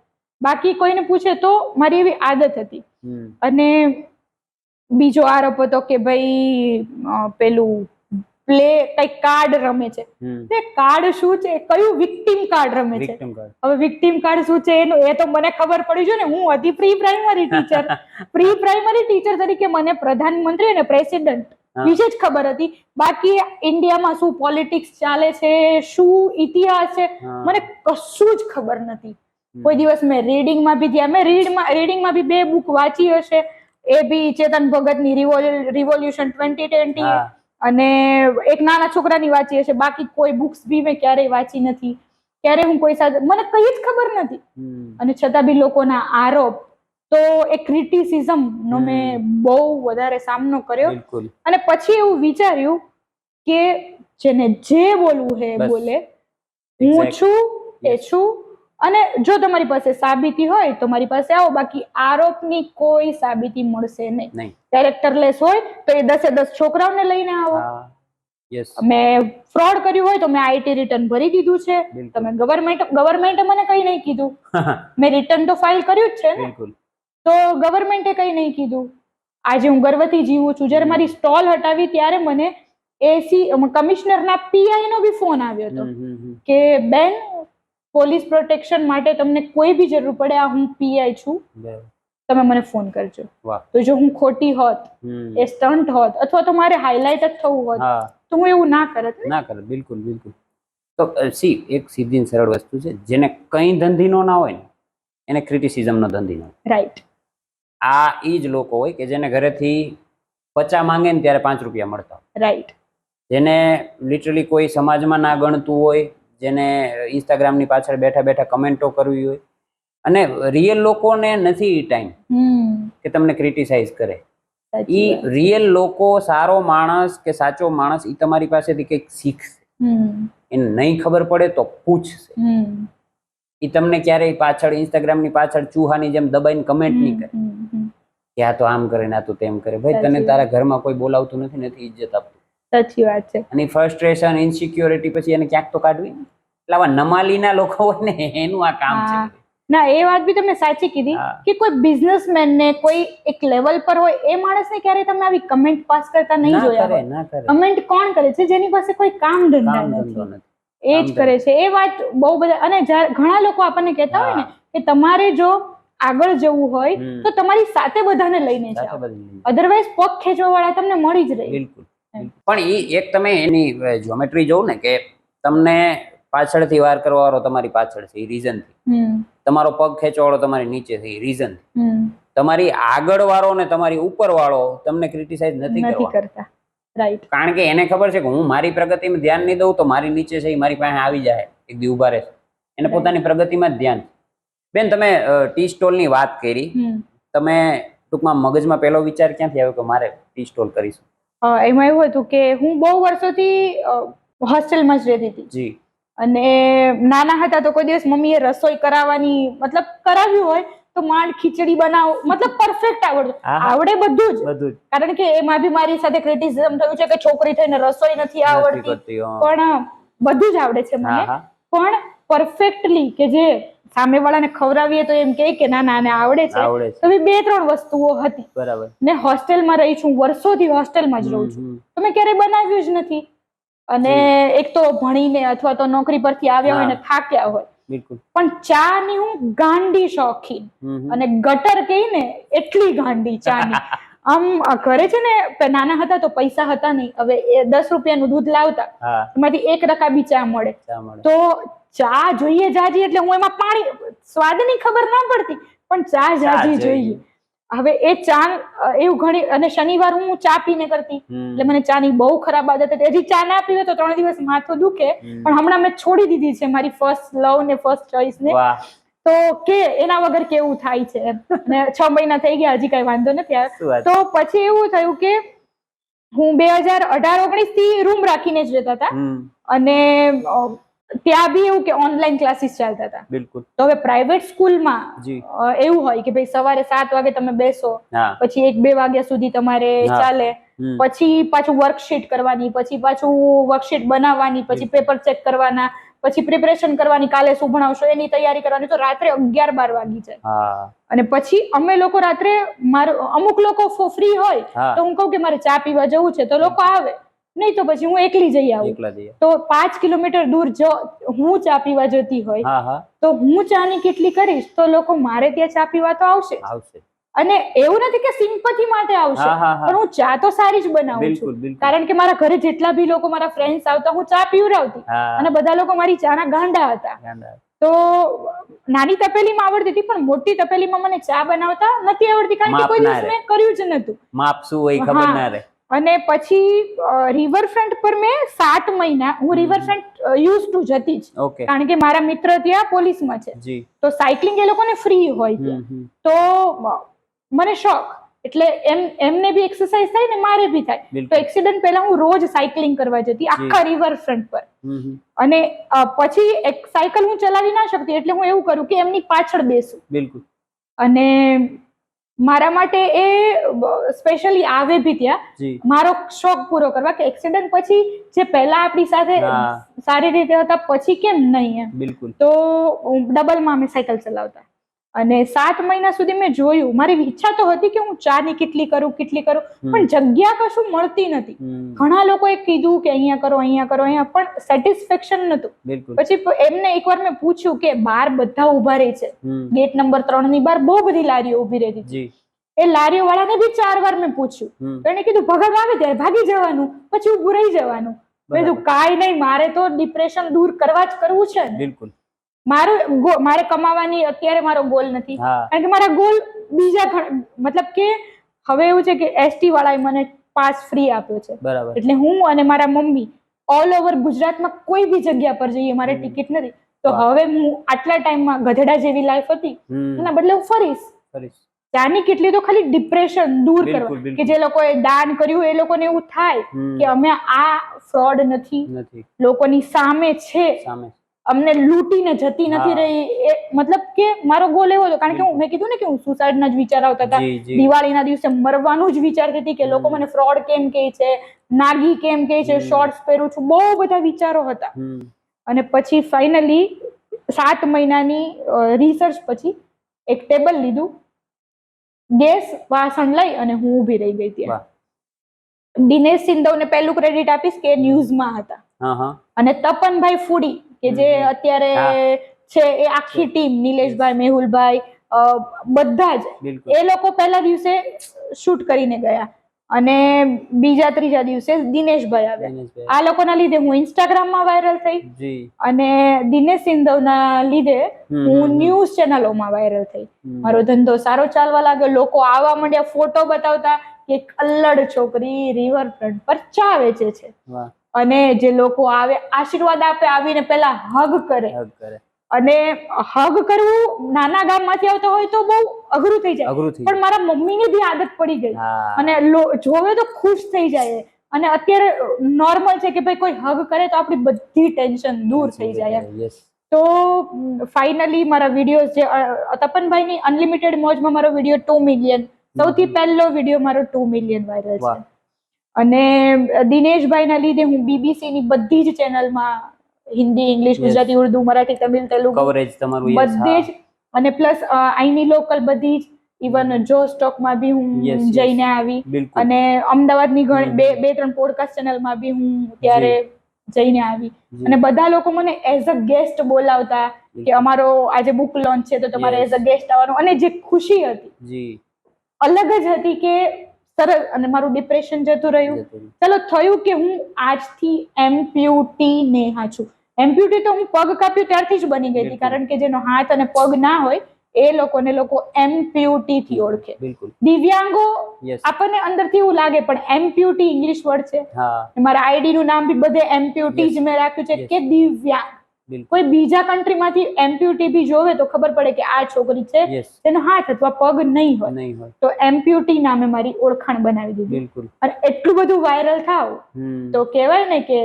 બાકી કોઈને પૂછે તો મારી એવી આદત હતી. અને બીજો આરોપ હતો કે ભાઈ પેલું કઈ કાર્ડ રમે છે. કાર્ડ શું છે, કયું વિક્ટિમ કાર્ડ રમે છે. હવે વિક્ટિમ કાર્ડ શું છે એનું એ તો મને ખબર પડી છે ને. હું હતી પ્રી પ્રાઇમરી ટીચર તરીકે મને પ્રધાનમંત્રી અને પ્રેસિડેન્ટ વિશે જ ખબર હતી. બાકી ઇન્ડિયામાં શું પોલિટિક્સ ચાલે છે, શું ઇતિહાસ છે, મને કશું જ ખબર નથી. કોઈ દિવસ મેં રીડિંગમાં બી ધ્યાન, મેં રીડિંગમાં બી 2 બુક વાંચી હશે, એ બી ચેતન ભગતની રિવોલ્યુશન 2020 અને એક નાના છોકરાની વાંચી હશે. બાકી કોઈ બુક્સ બી મેં ક્યારેય વાંચી નથી. ક્યારે હું કોઈ સાથે, મને કઈ જ ખબર નથી. અને છતાં બી લોકોના આરોપ, તો એ ક્રિટિસિઝમ નો મેં બહુ વધારે સામનો કર્યો. અને પછી એવું વિચાર્યું કે જેને જે બોલવું હે બોલે, હું છું એ છું. અને જો તમારી પાસે સાબિતી હોય તો મારી પાસે આવો, બાકી આરોપની કોઈ સાબિતી મળશે નહીં. કેરેક્ટરલેસ હોય તો એ 10 છોકરાઓને લઈને આવો. મેં ફ્રોડ કર્યું હોય તો મેં આઈટી રિટર્ન ભરી દીધું છે. તમે ગવર્મેન્ટે મને કઈ નહીં કીધું. મેં રિટર્ન તો ફાઇલ કર્યું જ છે ને, તો ગવર્મેન્ટે કઈ નહીં કીધું. આજે હું ગર્વથી જીવું છું. જ્યારે મારી સ્ટોલ હટાવી ત્યારે મને કમિશનરના પીઆઈ નો બી ફોન આવ્યો હતો કે બેન, પોલીસ પ્રોટેક્શન માટે તમને કોઈ બી જરૂર પડે, આ હું પીઆઈ છું, તમે મને ફોન કરજો. તો જો હું ખોટી હોત, એ સ્ટન્ટ હોત, અથવા તો મારે હાઇલાઇટ જ થવું હોત, તો હું એવું ના કરત. બિલકુલ. તો એક સીધી સરળ વસ્તુ છે, જેને કઈ ધંધીનો ના હોય ને એને ક્રિટિસિઝમનો ધંધી ન હોય. રાઈટ. આ એ જ લોકો હોય કે જેને ઘરેથી 50 માંગે ને ત્યારે 5 રૂપિયા મળતા હોય. રાઈટ. જેને લિટરલી કોઈ સમાજમાં ના ગણતું હોય, જેને ઇન્સ્ટાગ્રામની પાછળ બેઠા બેઠા કમેન્ટો કરવી હોય, અને રિયલ લોકોને નથી ટાઈમ કે તમને ક્રિટિસાઇઝ કરે. ઈ રિયલ લોકો, સારો માણસ કે સાચો માણસ, ઈ તમારી પાસેથી કંઈક શીખશે. એને નહીં ખબર પડે તો પૂછશે. ઈ તમને ક્યારેય પાછળ ઇન્સ્ટાગ્રામની પાછળ ચૂહાની જેમ દબાઈને કમેન્ટ નહીં કરે કે આ તો આમ કરે ને આ તો તેમ કરે. ભાઈ, તને તારા ઘરમાં કોઈ બોલાવતું નથી ઇજ્જત આપતું. સાચી વાત છે. અને ફ્રસ્ટ્રેશન, ઇન્સિક્યોરિટી પછી એને ક્યાંક તો કાઢવી. એટલે આવા નમાલીના લોકો હોય ને એનું આ કામ છે. ના, એ વાત બી તમે સાચી કીધી કે કોઈ બિઝનેસમેન ને કોઈ એક લેવલ પર હોય એ માણસને ક્યારે તમે આવી કમેન્ટ પાસ કરતા નહીં જોયા. કમેન્ટ કોણ કરે છે? જેની પાસે કોઈ કામ ધંધા નથી, એ જ કરે છે. એ વાત બહુ બધા, અને ઘણા લોકો આપણને કહેતા હોય ને કે તમારે જો આગળ જવું હોય તો તમારી સાથે બધાને લઈને જાઓ, અધરવાઇઝ પગ ખેંચવા વાળા તમને મળી જ રહે. બિલકુલ. પણ એ એક તમે એની જ્યોમેટ્રી જોવો ને કે તમને પાછળથી વાર કરવા વાળો તમારી પાછળ છે, એ રીઝન થી. તમારો પગ ખેંચવા વાળો તમારી નીચે છે, એ રીઝન થી. તમારી આગળ વાળો ને તમારી ઉપર વાળો તમને ક્રિટિસાઇઝ નથી કરતા. રાઈટ. કારણ કે એને ખબર છે કે હું મારી પ્રગતિમાં ધ્યાન નહીં દઉં તો મારી નીચે છે એ મારી પાસે આવી જાય, એક દી ઉભા રહે. એને પોતાની પ્રગતિમાં જ ધ્યાન. બેન, તમે ટી સ્ટોલ ની વાત કરી, તમે ટૂંકમાં મગજમાં પહેલો વિચાર ક્યાંથી આવ્યો કે મારે ટી સ્ટોલ કરીશું? એમાં એવું હતું કે હું બહુ વર્ષોથી હોસ્ટેલમાં જ રહેતી હતી, અને નાના હતા તો કોઈ દિવસ મમ્મીએ રસોઈ કરાવવાની, મતલબ કરાવ્યું હોય તો માંડ ખીચડી બનાવો, મતલબ પરફેક્ટ આવડતું, આહા. આવડે બધું જ. બધું જ કારણ કે એમાં બી મારી સાથે ક્રિટિસિઝમ થયું છે કે છોકરી થઈને રસોઈ નથી નથી આવડતી, કરતી, હા. પણ બધું જ આવડે છે મને. આહા. પણ પરફેક્ટલી કે જે સામેવાળાને ખવડાવીએ તો એમ કહે કે ના ના આને આવડે છે, આવડે છે. તો બી 2-3 વસ્તુઓ હતી. બરાબર. ને હોસ્ટેલમાં રહી છું, વર્ષોથી હોસ્ટેલમાં જ રહું છું, તો મેં ક્યારેય બનાવ્યું જ નથી. અને એક તો ભણીને અથવા તો નોકરી પરથી આવ્યા હોય ને થાક્યા હોય, બિલકુલ. પણ ચા ની હું ગાંડી શોખીન, અને ગટર કહી ને એટલી ગાંડી ચાની. આમ ઘરે છે ને નાના હતા તો પૈસા હતા નહીં, હવે 10 રૂપિયાનું દૂધ લાવતા, એમાંથી 1 રકાબી ચા મળે, તો ચા જોઈએ જાજી, એટલે હું એમાં પાણી, સ્વાદની ખબર ના પડતી પણ ચા જાજી જોઈએ. હવે એ ચા એવું ઘણી, અને શનિવાર હું ચા પીને કરતી, એટલે મને ચા ની બહુ ખરાબ આદત હતી. હજી ચા ના પીવે તો 3 દિવસ માથું દુખે, પણ હમણાં મેં છોડી દીધી છે મારી ફર્સ્ટ લવ ને ફર્સ્ટ ચોઇસ ને. તો કે એના વગર કેવું થાય છે, અને 6 મહિના થઈ ગયા હજી કઈ વાંધો નથી આવ્યો. તો પછી એવું થયું કે હું 2018-19 થી રૂમ રાખીને જ રહેતા હતા, અને ત્યાં બી એવું કે ઓનલાઈન ક્લાસીસ ચાલતા હતા. બિલકુલ. તો હવે પ્રાઇવેટ સ્કૂલમાં એવું હોય કે ભાઈ સવારે 7 વાગે તમે બેસો, પછી 1-2 વાગ્યા સુધી તમારે ચાલે, પછી પાછું વર્કશીટ કરવાની, પછી પાછું વર્કશીટ બનાવવાની, પછી પેપર ચેક કરવાના, પછી પ્રિપરેશન કરવાની, કાલે શું ભણાવશો એની તૈયારી કરવાની, તો રાત્રે 11-12 વાગી જાય. અને પછી અમે લોકો રાત્રે, અમુક લોકો ફ્રી હોય તો હું કહું કે મારે ચા પીવા જવું છે, તો લોકો આવે, નહીં તો પછી હું એકલી જઈ આવું. તો 5 કિલોમીટર દૂર જો હું ચા પીવા જતી હોય, તો હું ચા ની કેટલી કરીશ તો લોકો મારે ત્યાં ચા પીવા તો આવશે. અને એવું નથી કે સિમ્પથી માટે આવશે, પણ હું ચા તો સારી જ બનાવું છું, કારણ કે મારા ઘરે જેટલા બી લોકો, મારા ફ્રેન્ડ્સ આવતા, હું ચા પીવડાવતી, અને બધા લોકો મારી ચા ના ગાંડા હતા. તો નાની તપેલીમાં આવડતી હતી, પણ મોટી તપેલીમાં મને ચા બનાવતા નથી આવડતી, કારણ કે કોઈ દિવસ મેં કર્યું જ નતું. માપ શું હોય ખબર ના રહે. અને પછી રિવરફ્રન્ટ પર મેં 7 મહિના, હું રિવરફ્રન્ટ યુઝ ટુ જતી જ, કારણ કે મારા મિત્ર ત્યાં પોલીસમાં છે, તો સાયકલિંગ એ લોકોને ફ્રી હોય ત્યાં, તો મને શોખ, એટલે એમને બી એક્સરસાઇઝ થાય ને મારે બી થાય. તો એક્સિડન્ટ પહેલા હું રોજ સાયકલિંગ કરવા જતી આખા રિવરફ્રન્ટ પર, અને પછી એક સાયકલ હું ચલાવી ના શકતી, એટલે હું એવું કરું કે એમની પાછળ બેસું. બિલકુલ. અને મારા માટે એ સ્પેશિયલી આવે બી ત્યાં મારો શોખ પૂરો કરવા, કે એક્સિડન્ટ પછી જે પહેલા આપણી સાથે સારી રીતે હતા પછી કેમ નહીં એમ. બિલકુલ. તો ડબલમાં અમે સાયકલ ચલાવતા, અને 7 મહિના સુધી મેં જોયું, મારી ઈચ્છા તો હતી કે હું ચા ની કેટલી કરું, પણ જગ્યા કશું મળતી નથી. ઘણા લોકોએ કીધું કે અહીંયા કરો, પણ સેટિસ્ફેક્શન નતું. પછી એમને એકવાર મેં પૂછ્યું કે બહાર બધા ઉભા રહે છે, ગેટ નંબર 3 ની બહાર બહુ બધી લારીઓ ઉભી રહેતી હતી, એ લારીઓ વાળાને બી 4 વાર મેં પૂછ્યું, તો એને કીધું ભગત આવે ત્યારે ભાગી જવાનું, પછી ઉભું રહી જવાનું. મેં કીધું કાંઈ નહીં, મારે તો ડિપ્રેશન દૂર કરવા જ કરવું છે ને. બિલકુલ. મારે કમાવાની અત્યારે મારો ગોલ નથી, કારણ કે મારા ગોલ બીજા, મતલબ કે હવે એવું છે કે એસટી વાળાએ મને પાસ ફ્રી આપ્યો છે, એટલે હું અને મારા મમ્મી ઓલ ઓવર ગુજરાતમાં કોઈ બી જગ્યા પર જઈએ, મારે ટિકિટ નથી, તો હવે હું આટલા ટાઈમમાં ગધેડા જેવી લાઈફ હતી એના બદલે હું ફરીશ. ત્યાંની કેટલી તો ખાલી ડિપ્રેશન દૂર કરવા, કે જે લોકોએ દાન કર્યું એ લોકોને એવું થાય કે અમે આ ફ્રોડ નથી, લોકોની સામે છે, અમને લૂંટીને જતી નથી રહી. મતલબ કે મારો ગોલ એવો હતો, કારણ કે મેં કીધું ને કે હું સુસાઇડના જ વિચાર આવતા હતા, દિવાળીના દિવસે મરવાનું જ વિચારતી હતી, કે લોકો મને ફ્રોડ કેમ કહે છે, નાગી કેમ કહે છે, શોર્ટ્સ પહેરું છું, બહુ બધા વિચારો હતા. અને પછી ફાઇનલી 7 મહિનાની રિસર્ચ પછી એક ટેબલ લીધું, ગેસ વાસણ લઈ અને હું ઊભી રહી ગઈ ત્યાં. દિનેશ સિંધવને પહેલું ક્રેડિટ આપીશ કે ન્યૂઝમાં હતા, અને તપનભાઈ ફૂડી કે જે અત્યારે છે, એ આખી ટીમ, નિલેશભાઈ, મેહુલભાઈ, બધા જ એ લોકો પહેલા દિવસે શૂટ કરીને ગયા, અને બીજા ત્રીજા દિવસે દિનેશભાઈ આવ્યા. આ લોકોના લીધે હું ઇન્સ્ટાગ્રામમાં વાયરલ થઈ, અને દિનેશ સિંધવના લીધે હું ન્યૂઝ ચેનલોમાં વાયરલ થઈ. મારો ધંધો સારો ચાલવા લાગ્યો, લોકો આવવા માંડ્યા, ફોટો બતાવતા કે અલ્લડ છોકરી રિવરફ્રન્ટ પર ચા વેચે છે, અને જે લોકો આવે આશીર્વાદ આપે, આવીને પેલા હગ કરે. અને હગ કરવું નાના ગામમાંથી આવતો હોય તો બહુ અઘરું થઈ જાય, પણ મારા મમ્મીને બી આદત પડી ગઈ, અને જોવે તો ખુશ થઈ જાય. અને અત્યારે નોર્મલ છે કે ભાઈ કોઈ હગ કરે તો આપણી બધી ટેન્શન દૂર થઈ જાય. તો ફાઇનલી મારા વિડીયોઝ જે તપનભાઈની અનલિમિટેડ મોજમાં મારો વિડીયો 2 મિલિયન, સૌથી પહેલો વિડીયો મારો 2 મિલિયન વાયરલ છે. અને દિનેશભાઈના લીધે હું BBC ની બધી જ ચેનલમાં હિન્દી, ઇંગ્લિશ, ગુજરાતી, ઉર્દુ, મરાઠી, તમિલ, તેલુગુ કવરેજ તમારું બધે જ, અને પ્લસ અહીંની લોકલ બધી જ, ઇવન જો સ્ટોકમાં બી હું જઈને આવી, અને અમદાવાદની બે ત્રણ પોડકાસ્ટ ચેનલમાં બી હું ત્યારે જઈને આવી, અને બધા લોકો મને એઝ અ ગેસ્ટ બોલાવતા કે અમારો આજે બુક લોન્ચ છે તો તમારે એઝ અ ગેસ્ટ આવવાનું, અને જે ખુશી હતી અલગ જ હતી કે સરસ. અને મારું ડિપ્રેશન જતું રહ્યું. ચલો થયું કે હું આજથી એમ્પ્યુટી નેહા છું. એમ્પ્યુટી તો હું પગ કાપ્યું ત્યારથી જ બની ગઈ હતી, કારણ કે જેનો હાથ અને પગ ના હોય એ લોકો એમ્પ્યુટી થી ઓળખે. દિવ્યાંગો આપણને અંદરથી એવું લાગે, પણ એમ્પ્યુટી ઇંગ્લિશ વર્ડ છે. મારા આઈડી નું નામ બી બધે એમ્પ્યુટી જ મેં રાખ્યું છે કે દિવ્યાંગ. કોઈ બીજા કન્ટ્રીમાંથી એમ્પ્યુટી બી જોવે તો ખબર પડે કે આ છોકરી છે તેનો હાથ અથવા પગ નહીં હોય, તો એમ્પ્યુટી નામે મારી ઓળખાણ બનાવી દીધી. અને એટલું બધું વાયરલ થાવ તો કહેવાય ને કે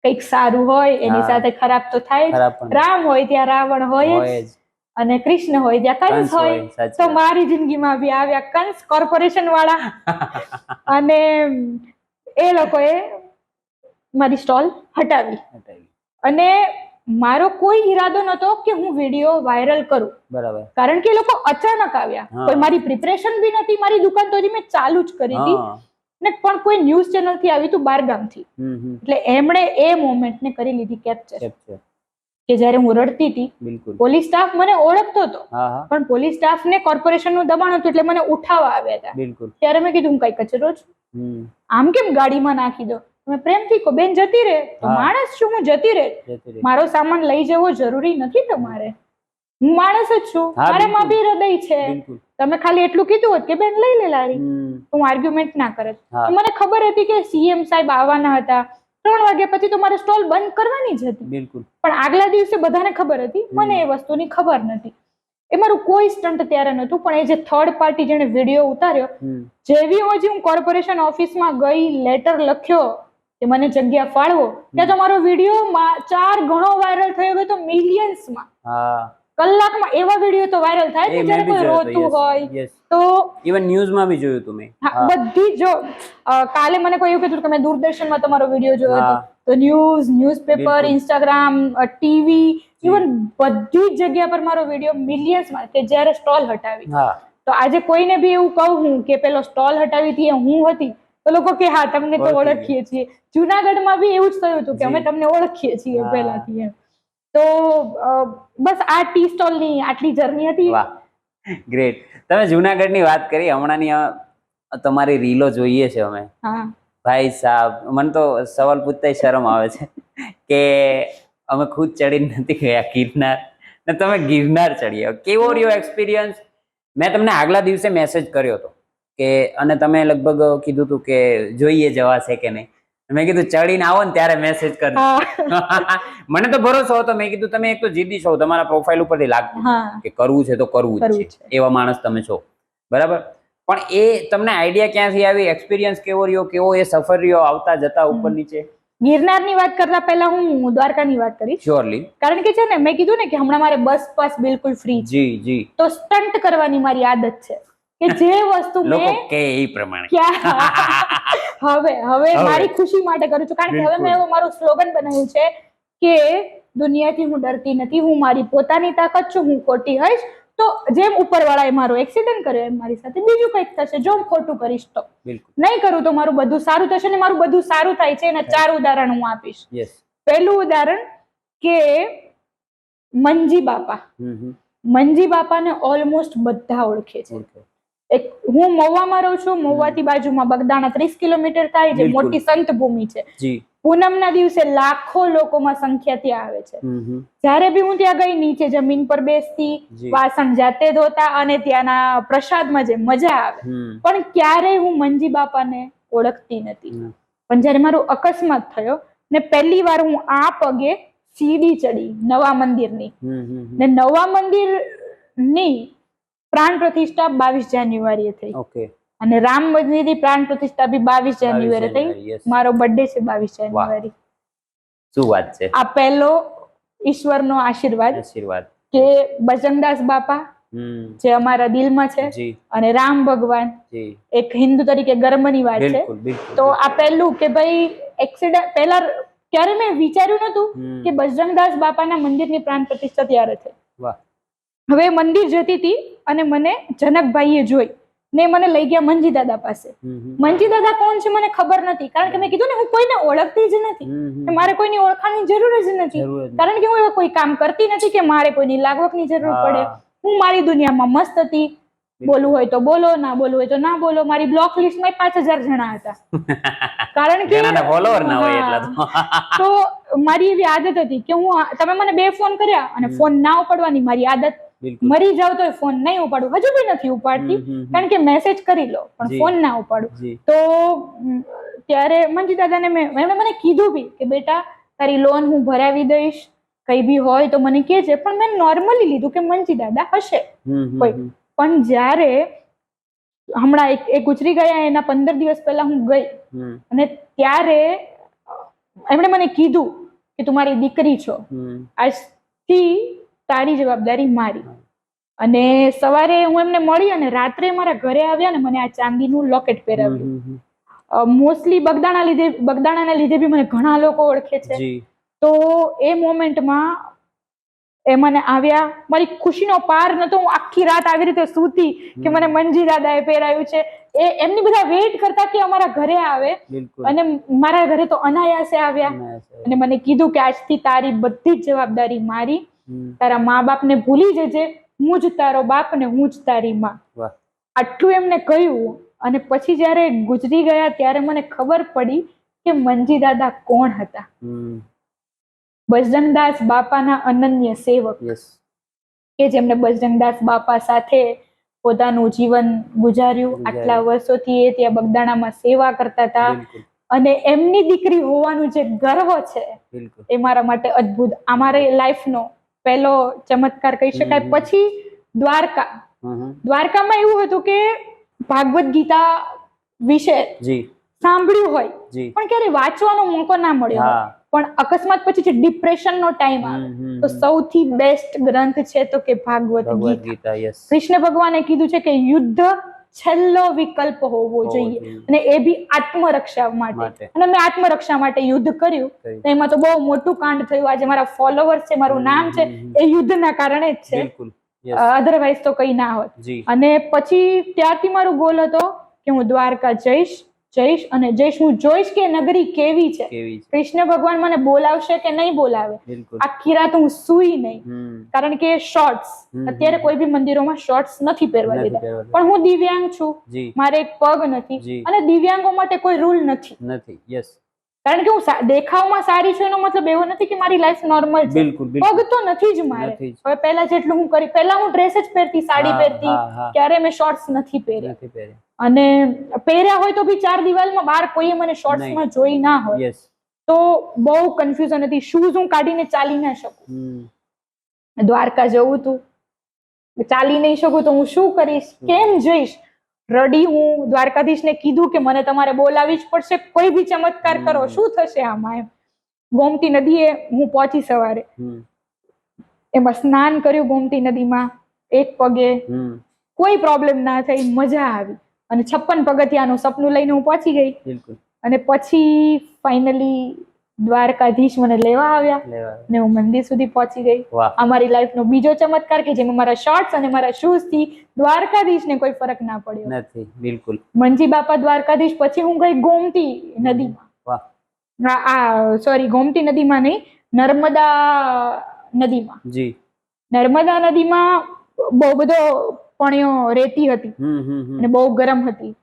કંઈક સારું હોય એની સાથે ખરાબ તો થાય. રામ હોય ત્યાં રાવણ હોય જ, અને કૃષ્ણ હોય ત્યાં કંસ હોય. તો મારી જિંદગીમાં બી આવ્યા કંસ કોર્પોરેશન વાળા, અને એ લોકોએ મારી સ્ટોલ હટાવી. અને મારો કોઈ ઈરાદો નતો કે હું વિડીયો વાયરલ કરું, બરાબર, કારણ કે એ લોકો અચાનક આવ્યા. કોઈ મારી પ્રિપરેશન બી નથી, મારી દુકાન તો હજી મેં ચાલુ જ કરી હતી ને, પણ કોઈ ન્યૂઝ ચેનલ થી આવી તું બારગામથી, એટલે એમણે એ મોમેન્ટ ને કરી લીધી કેપ્ચર. કે જ્યારે હું રડતી હતી, પોલીસ સ્ટાફ મને ઓળખતો હતો, પણ પોલીસ સ્ટાફ ને કોર્પોરેશન નું દબાણ હતું એટલે મને ઉઠાવવા આવ્યા હતા. ત્યારે મેં કીધું હું કઈ કચરો છું, આમ કેમ ગાડીમાં નાખી દો, તમે પ્રેમથી કહો બેન જતી રહે, તો માણસ છું હું, જતી રહે. મારો સામાન લઈ જવો જરૂરી નથી તમારે, હું માણસ જ છું, મારામાં બી હૃદય છે. તમે ખાલી એટલું કીધું હોત કે બેન લઈ લે લારી, હું આર્ગ્યુમેન્ટ ના કરત. મને ખબર હતી કે સીએમ સાહેબ આવવાના હતા, 3 વાગ્યા પછી તો મારે સ્ટોલ બંધ કરવાની જ હતી. પણ આગલા દિવસે બધાને ખબર હતી, મને એ વસ્તુની ખબર નથી. એ મારું કોઈ સ્ટન્ટ ત્યારે નતું, પણ એ જે થર્ડ પાર્ટી જેને વિડીયો ઉતાર્યો, જેવી હું કોર્પોરેશન ઓફિસમાં ગઈ, લેટર લખ્યો કે મને જગ્યા ફાળવો, ત્યાં તો મારો વિડીયો 4 ગણો વાયરલ થયો ગયો, તો મિલિયન્સમાં. કલાકમાં એવા વિડીયો તો વાયરલ થાય કે જ્યારે કોઈ રોતું હોય તો. ઇવન ન્યૂઝમાં બી જોયું તું મેં. બધી જો કાલે મને કોઈ એવું કીધું કે મેં દૂરદર્શનમાં તમારો વિડીયો જોયો હતો, તો news, newspaper, Instagram, TV, even બધી જ જગ્યા પર મારો વિડીયો મિલિયન્સમાં, કે જ્યારે સ્ટોલ હટાવી. તો આજે કોઈને બી એવું કહું હું કે પેલો સ્ટોલ હટાવી હતી હું હતી, તો લોકો કે હા તમને તો ઓળખીએ છીએ. જુનાગઢમાં બી એવું જ થયું હતું કે અમે તમને ઓળખીએ છીએ પહેલાથી. તો બસ આ ટી સ્ટોલ ની આટલી જર્ની હતી. વાહ, ગ્રેટ. તમે જુનાગઢની વાત કરી, હમણાંની તમારી રીલો જોઈએ છે અમે. ભાઈ સાહેબ, મને તો સવાલ પૂછતા શરમ આવે છે કે અમે ખુદ ચડીને નથી ગયા ગિરનાર, ને તમે ગિરનાર ચડ્યા. કેવો રહ્યો એક્સપિરિયન્સ? મેં તમને આગલા દિવસે મેસેજ કર્યો હતો કે, અને તમે લગભગ કીધું હતું કે જોઈએ જવાશે કે નહીં. મેં કીધું ચડીને આવો ને ત્યારે મેસેજ કરજો. મને તો ભરોસો હતો. મેં કીધું તમે એક તો જીદી છો, તમારા પ્રોફાઇલ ઉપરથી લાગતું કે કરવું છે તો કરવું જ છે, એવા માણસ તમે છો, બરાબર. પણ એ તમને આઈડિયા ક્યાંથી આવી? એક્સપિરિયન્સ કેવો રહ્યો? કેવો એ સફર રહ્યો આવતા જતા ઉપર નીચે? ગિરનારની વાત કરતા પહેલા હું દ્વારકાની વાત કરીશ. શ્યોરલી. કારણ કે છે ને, મેં કીધું ને કે હમણાં મારે બસ પાસ બિલકુલ ફ્રી છે. જી જી. તો સ્ટન્ટ કરવાની મારી આદત છે કે જે વસ્તુ મેં લોકો કે એ પ્રમાણે હવે મારી ખુશી માટે કરું છું. કારણ કે હવે મેં એવું મારું સ્લોગન બનાવ્યું છે કે દુનિયાથી હું ડરતી નથી, હું મારી પોતાની તાકાત છું, હું ખોટી હઈશ તો જેમ ઉપરવાળાએ મારો એક્સિડન્ટ કર્યો એમ મારી સાથે બીજું કંઈક થશે. જો હું ખોટું કરીશ તો, નહીં કરું તો મારું બધું સારું થશે. ને મારું બધું સારું થાય છે એના 4 ઉદાહરણ હું આપીશ. પહેલું ઉદાહરણ કે મંજી બાપા. મંજી બાપાને ઓલમોસ્ટ બધા ઓળખે છે. હું મહુવામાં રહું છું. મહુવાથી બાજુમાં બગદાણા 30 કિલોમીટર થાય, જે મોટી સંત ભૂમિ છે. પૂનમના દિવસે લાખો લોકોમાં સંખ્યા ત્યાં આવે છે. જ્યારે બી હું ત્યાં ગઈ, નીચે જમીન પર બેસતી, વાસણ જાતે ધોતા, અને ત્યાંના પ્રસાદમાં જે મજા આવે, પણ ક્યારેય હું મંજી બાપાને ઓળખતી નથી. પણ જ્યારે મારો અકસ્માત થયો ને પહેલી વાર હું આ પગે સીડી ચડી નવા મંદિરની, ને નવા મંદિરની પ્રાણ પ્રતિષ્ઠા 22 જાન્યુઆરીએ થઈ, અને રામ મંદિરની પ્રાણ પ્રતિષ્ઠા બી 22 જાન્યુઆરીએ થઈ. મારો બર્થડે છે 22 જાન્યુઆરી. શું વાત છે! આ પહેલો ઈશ્વરનો આશીર્વાદ આશીર્વાદ કે બજરંગદાસ બાપા જે અમારા દિલમાં છે જી અને રામ ભગવાન જી એક હિન્દુ તરીકે ગર્વની વાત છે. બિલકુલ બિલકુલ તો આ પહેલું કે ભાઈ એક્સિડન્ટ પહેલા ક્યારે મેં વિચાર્યું નતું કે બજરંગદાસ બાપાના મંદિરની પ્રાણ પ્રતિષ્ઠા ત્યારે થઈ. વાહ. હવે મંદિર જતી હતી અને મને જનકભાઈએ જોઈ ને મને લઈ ગયા મંજી દાદા પાસે. મંજી દાદા કોણ છે મને ખબર નથી, કારણ કે મેં કીધું ને હું કોઈને ઓળખતી જ નથી, મારે કોઈની ઓળખાણની જરૂર જ નથી, કારણ કે હું એવું કોઈ કામ કરતી નથી કે મારે કોઈની લાગવકની જરૂર પડે. હું મારી દુનિયામાં મસ્ત હતી. બોલવું હોય તો બોલો, ના બોલવું હોય તો ના બોલો. મારી બ્લોક લિસ્ટમાં 5000 જણા હતા, કારણ કે ફોલોવર ના હોય એટલા તો મારી એવી આદત હતી કે હું તમે મને 2 ફોન કર્યા અને ફોન ના ઉપાડવાની મારી આદત. મરી જાવ તો ફોન નહીં ઉપાડું, હજુ બી નથી ઉપાડતી, કારણ કે મેસેજ કરી લો પણ ફોન ના ઉપાડું. તો ત્યારે મંજી દાદાને એમણે મને કીધું બી કે બેટા તારી લોન હું ભરાવી દઈશ, કઈ બી હોય તો મને કહેજે. પણ મેં નોર્મલી લીધું કે મંજી દાદા હશે કોઈ. પણ જ્યારે હમણાં એક ગુજરી ગયા એના 15 દિવસ પહેલા હું ગઈ અને ત્યારે એમણે મને કીધું કે તું મારી દીકરી છો, આજથી તારી જવાબદારી મારી. અને સવારે હું એમને મળી અને રાત્રે મારા ઘરે આવ્યા ને મને આ ચાંદીનું લોકેટ પહેરાવ્યું. મોસ્ટલી બગદાણાના લીધે બી મને ઘણા લોકો ઓળખે છે. તો એ મોમેન્ટમાં એ મને આવ્યા, મારી ખુશીનો પાર નતો. હું આખી રાત આવી રીતે સૂતી કે મને મંજી દાદાએ પહેરાવ્યું છે. એ એમની બધા વેઇટ કરતા કે અમારા ઘરે આવે, અને મારા ઘરે તો અનાયાસે આવ્યા અને મને કીધું કે આજથી તારી બધી જ જવાબદારી મારી. તારા મા બાપને ભૂલી જજે, હું જ તારો બાપ ને હું જ તારી માં. આટલું એમને કહ્યું. અને પછી જયારે ગુજરી ગયા ત્યારે મને ખબર પડી કે મંજી દાદા કોણ હતા. બજરંગદાસ બાપાના અનન્ય સેવક, કે જેમને બજરંગદાસ બાપા સાથે પોતાનું જીવન ગુજાર્યું. આટલા વર્ષોથી એ ત્યાં બગદાણામાં સેવા કરતા હતા અને એમની દીકરી હોવાનું જે ગર્વ છે એ મારા માટે અદ્ભુત. અમારી લાઈફનો પહેલો ચમત્કાર કહી શકાય. પછી દ્વારકામાં એવું હતું કે ભાગવત ગીતા વિશે સાંભળ્યું હોય પણ ક્યારે વાંચવાનો મોકો ના મળ્યો. પણ અકસ્માત પછી જે ડિપ્રેશનનો ટાઈમ આવે તો સૌથી બેસ્ટ ગ્રંથ છે તો કે ભાગવત ગીતા. કૃષ્ણ ભગવાને કીધું છે કે યુદ્ધ છેલ્લો વિકલ્પ હોવો જોઈએ, અને એ બી આત્મરક્ષા માટે. અને મેં આત્મરક્ષા માટે યુદ્ધ કર્યું. એમાં તો બહુ મોટું કાંડ થયું. આજે મારા ફોલોવર્સ છે, મારું નામ છે, એ યુદ્ધના કારણે જ છે, અધરવાઇઝ તો કઈ ના હોત. અને પછી ત્યારથી મારો ગોલ હતો કે હું દ્વારકા જઈશ અને હું જોઈશ કે નગરી કેવી છે. કૃષ્ણ ભગવાન મને બોલાવશે કે નહીં બોલાવે, આખી રાત હું સુઈ નહીં, કારણ કે શોર્ટ્સ અત્યારે કોઈ બી મંદિરોમાં શોર્ટ્સ નથી પહેરવા દેતા. પણ હું દિવ્યાંગ છું, મારે એક પગ નથી, અને દિવ્યાંગો માટે કોઈ રૂલ નથી. કારણ કે હું દેખાવમાં સારી છું એનો મતલબ એવો નથી કે મારી લાઈફ નોર્મલ છે. પગ તો નથી જ મારે. હવે પહેલા જેટલું હું કરી, પહેલા હું ડ્રેસ જ પહેરતી, સાડી પહેરતી, ક્યારે મેં શોર્ટ્સ નથી પહેર્યા. અને પહેર્યા હોય તો બી 4 દિવાલમાં બહાર કોઈએ મને શોર્ટ્સમાં જોઈ ના હોય. તો બહુ કન્ફ્યુઝન હતી. શૂઝ હું કાઢીને ચાલી ના શકું. દ્વારકા જવું તું, ચાલી નહીં શકું તો હું શું કરીશ, કેમ જઈશ? રડી. હું દ્વારકાધીશને કીધું કે મને તમારે બોલાવી જ પડશે, કોઈ બી ચમત્કાર કરો, શું થશે આમાં. ગોમતી નદીએ હું પહોંચી સવારે, એમાં સ્નાન કર્યું ગોમતી નદીમાં એક પગે, કોઈ પ્રોબ્લેમ ના થઈ, મજા આવી. અને 56 પગથિયાનું સપનું લઈને હું પહોંચી ગઈ. અને પછી ફાઇનલી દ્વારકાધીશ મને લેવા આવ્યા અને હું મંદિર સુધી પહોંચી ગઈ. અમારી લાઈફનો બીજો ચમત્કાર કે જેમાં મારા શોર્ટ્સ અને મારા શૂઝ થી દ્વારકાધીશને કોઈ ફરક ના પડ્યો નથી. બિલકુલ. મંજી બાપા દ્વારકાધીશ. પછી હું ગઈ ગોમતી નદીમાં. સોરી, ગોમતી નદીમાં નહીં, નર્મદા નદીમાં. નર્મદા નદીમાં બહુ બધો પાણીઓ રેતી હતી અને બહુ ગરમ હતી.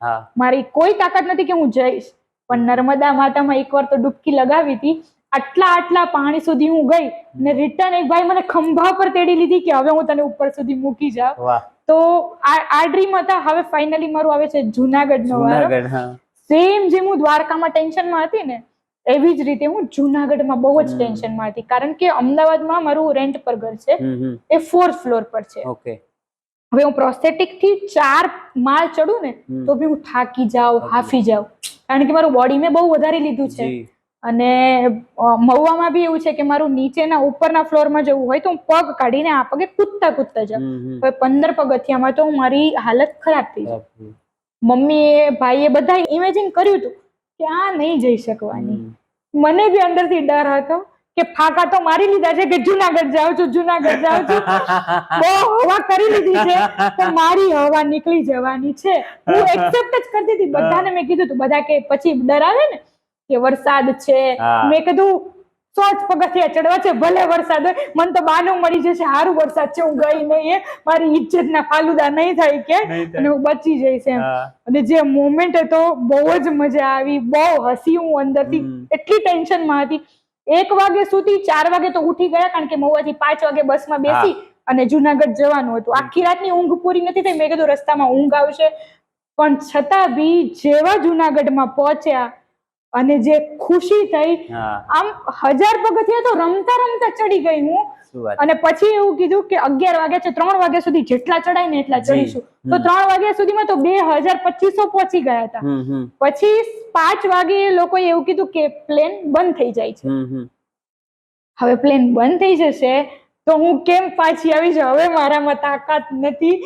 મારી કોઈ તાકાત નથી કે હું જઈશ, પણ નર્મદા માતામાં એકવાર તો ડૂબકી લગાવી હતી. આટલા પાણી સુધી હું ગઈ ને રિટર્ન એક ભાઈ મને ખંભા પર તેડી લીધી કે હવે હું તને ઉપર સુધી મૂકી જાઉં. તો આ ડ્રીમ હતા. હવે ફાઇનલી મારું આવે છે જુનાગઢનો વારો. સેમ જેમ હું દ્વારકામાં ટેન્શનમાં હતી ને, એવી જ રીતે હું જુનાગઢમાં બહુ જ ટેન્શનમાં હતી. કારણ કે અમદાવાદમાં મારું રેન્ટ પર ઘર છે, એ 4th ફ્લોર પર છે. હવે હું પ્રોસ્થેટિક થી 4 માળ ચડું ને તો બી હું થાકી જાઉં, હાફી જાઉં, કારણ કે મારું બોડી મેં બહુ વધારે લીધું છે. અને મહુવામાં બી એવું છે કે મારું નીચેના ઉપરના ફ્લોરમાં જવું હોય તો હું પગ કાઢીને આ પગે કૂદતા જાઉં. હવે 15 પગથિયામાં તો મારી હાલત ખરાબ થઈ જાય. મમ્મીએ ભાઈએ બધા ઇમેજિન કર્યું હતું કે આ નહીં જઈ શકવાની. મને બી અંદરથી ડર હતો કે ફાકા તો મારી લીધા છે કે જુનાગઢ જાઉં છું બહુ હવા કરી લીધી છે તો મારી હવા નીકળી જવાની છે. હું એક્સેપ્ટ જ કરતી હતી. બધાને મેં કીધું હતું, બધા કે પછી ડર આવે ને કે વરસાદ છે. મેં કીધું 100 પગથિયા ચડવા છે, ભલે વરસાદ હોય, મને તો બાનું મળી જશે, સારું વરસાદ છે, હું ગઈ નહીં, મારી ઇજ્જત ના ફાલુદા નહીં થાય કે અને હું બચી જઈશ એમ. અને જે મોમેન્ટ હતો બહુ જ મજા આવી, બહુ હસી હું અંદરથી, એટલી ટેન્શનમાં હતી. 1 વાગે સુધી 4 વાગે તો ઉઠી ગયા, કારણ કે મહુવાથી 5 વાગે બસમાં બેસી અને જુનાગઢ જવાનું હતું. આખી રાતની ઊંઘ પૂરી નથી થઈ. મેં કીધું રસ્તામાં ઊંઘ આવશે, પણ છતાં બી જેવા જુનાગઢમાં પહોંચ્યા અને જે ખુશી થઈ, આમ 1000 પગથિયા તો રમતા રમતા ચડી ગઈ હું. અને પછી એવું કીધું કે 11 વાગ્યા છે, 3 વાગ્યા સુધી જેટલા ચડાય ને એટલા ચડીશું. તો 3 વાગ્યા સુધીમાં તો 2250 પહોંચી ગયા હતા. પછી 5 વાગે લોકોએ એવું કીધું કે પ્લેન બંધ થઈ જાય છે. હવે પ્લેન બંધ થઈ જશે તો હું કેમ પાછી આવી જાઉં? હવે મારામાં તાકાત નથી.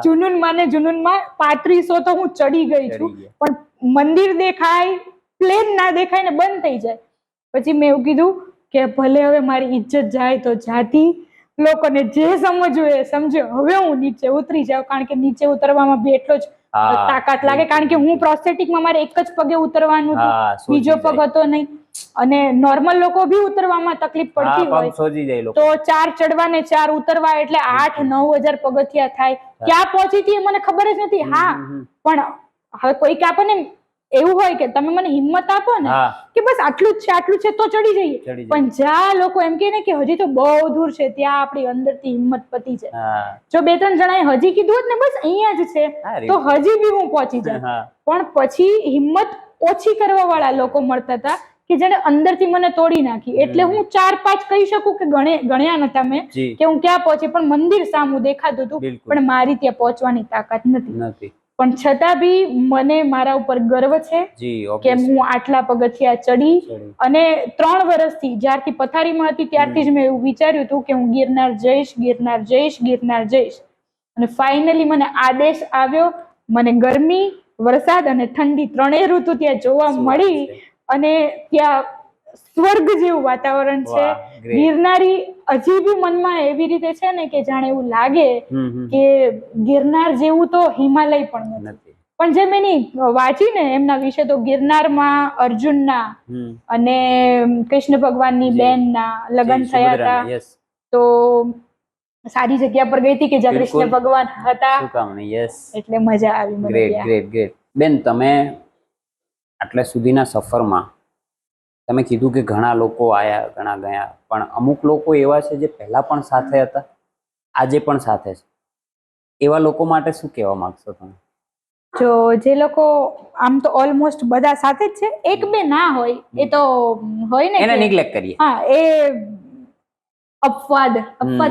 જુનૂનમાં 3500 તો હું ચડી ગઈ છું, પણ મંદિર દેખાય, પ્લેન ના દેખાય ને બંધ થઈ જાય. પછી મેં એવું કીધું કે ભલે હવે મારી ઇજ્જત જાય તો જાતી, લોકોને જે સમજવું એ સમજો, હવે હું નીચે ઉતરી જાઉં. કારણ કે નીચે ઉતરવામાં બી એટલો જ તાકાત લાગે, કારણ કે હું પ્રોસ્થેટિકમાં મારે એક જ પગે ઉતરવાનું હતું, બીજો પગ હતો નહીં. અને નોર્મલ લોકો બી ઉતરવામાં તકલીફ પડતી હોય તો 4 ચડવા ને 4 ઉતરવા એટલે 8-9 હજાર પગથિયા થાય. ક્યાં પહોંચી હતી એ મને ખબર જ નથી. પણ હવે કોઈક આપણને એવું હોય કે તમે મને હિંમત આપો ને કે બસ આટલું જ છે તો ચડી જઈએ, પણ જ્યાં લોકો એમ કહે ને કે હજી તો બહુ દૂર છે, ત્યાં આપણી અંદરથી હિંમત પતી જાય. જો 2-3 જણાએ હજી કીધું હોત ને બસ અહીંયા જ છે તો હજી બી હું પહોંચી જાય. પણ પછી હિંમત ઓછી કરવા વાળા લોકો મળતા હતા કે જેને અંદરથી મને તોડી નાખી. એટલે હું 4-5 કહી શકું કે ગણ્યા નતા મેં કે હું ક્યાં પહોંચી, પણ મંદિર સામું દેખાતું હતું, પણ મારી ત્યાં પહોંચવાની તાકાત નથી. પણ છતાં બી મને મારા ઉપર ગર્વ છે કે હું આટલા પગથિયા ચડી. અને 3 વર્ષથી જ્યારથી પથારીમાં હતી ત્યારથી જ મેં એવું વિચાર્યું હતું કે હું ગિરનાર જઈશ. અને ફાઇનલી મને આદેશ આવ્યો. મને ગરમી, વરસાદ અને ઠંડી 3 ઋતુ ત્યાં જોવા મળી. અને ત્યાં સ્વર્ગ જેવું વાતાવરણ છે. ગિરનારી હજી બી મનમાં એવી રીતે છે ને કે જાણે એવું લાગે કે ગિરનાર જેવું તો હિમાલય પણ નથી. પણ જેમ એની વાંચી ને એમના વિશે, તો ગિરનારમાં અર્જુનના અને કૃષ્ણ ભગવાનની બેનના લગ્ન થયા હતા. તો સારી જગ્યા પર ગઈ હતી કે જ્યાં કૃષ્ણ ભગવાન હતા, એટલે મજા આવી મને. ગ્રેટ. બેન, તમે આટલા સુધીના સફરમાં તમે કીધું કે ઘણા લોકો આયા, ઘણા ગયા, પણ અમુક લોકો એવા છે જે પહેલા પણ સાથે હતા, આજે પણ સાથે છે. એવા લોકો માટે શું કહેવા માંગશો તમે? જો જે લોકો આમ તો ઓલમોસ્ટ બધા સાથે જ છે, 1-2 ના હોય એ તો હોય ને, એને નિગ્લેક્ટ કરીએ. એ અપવાદ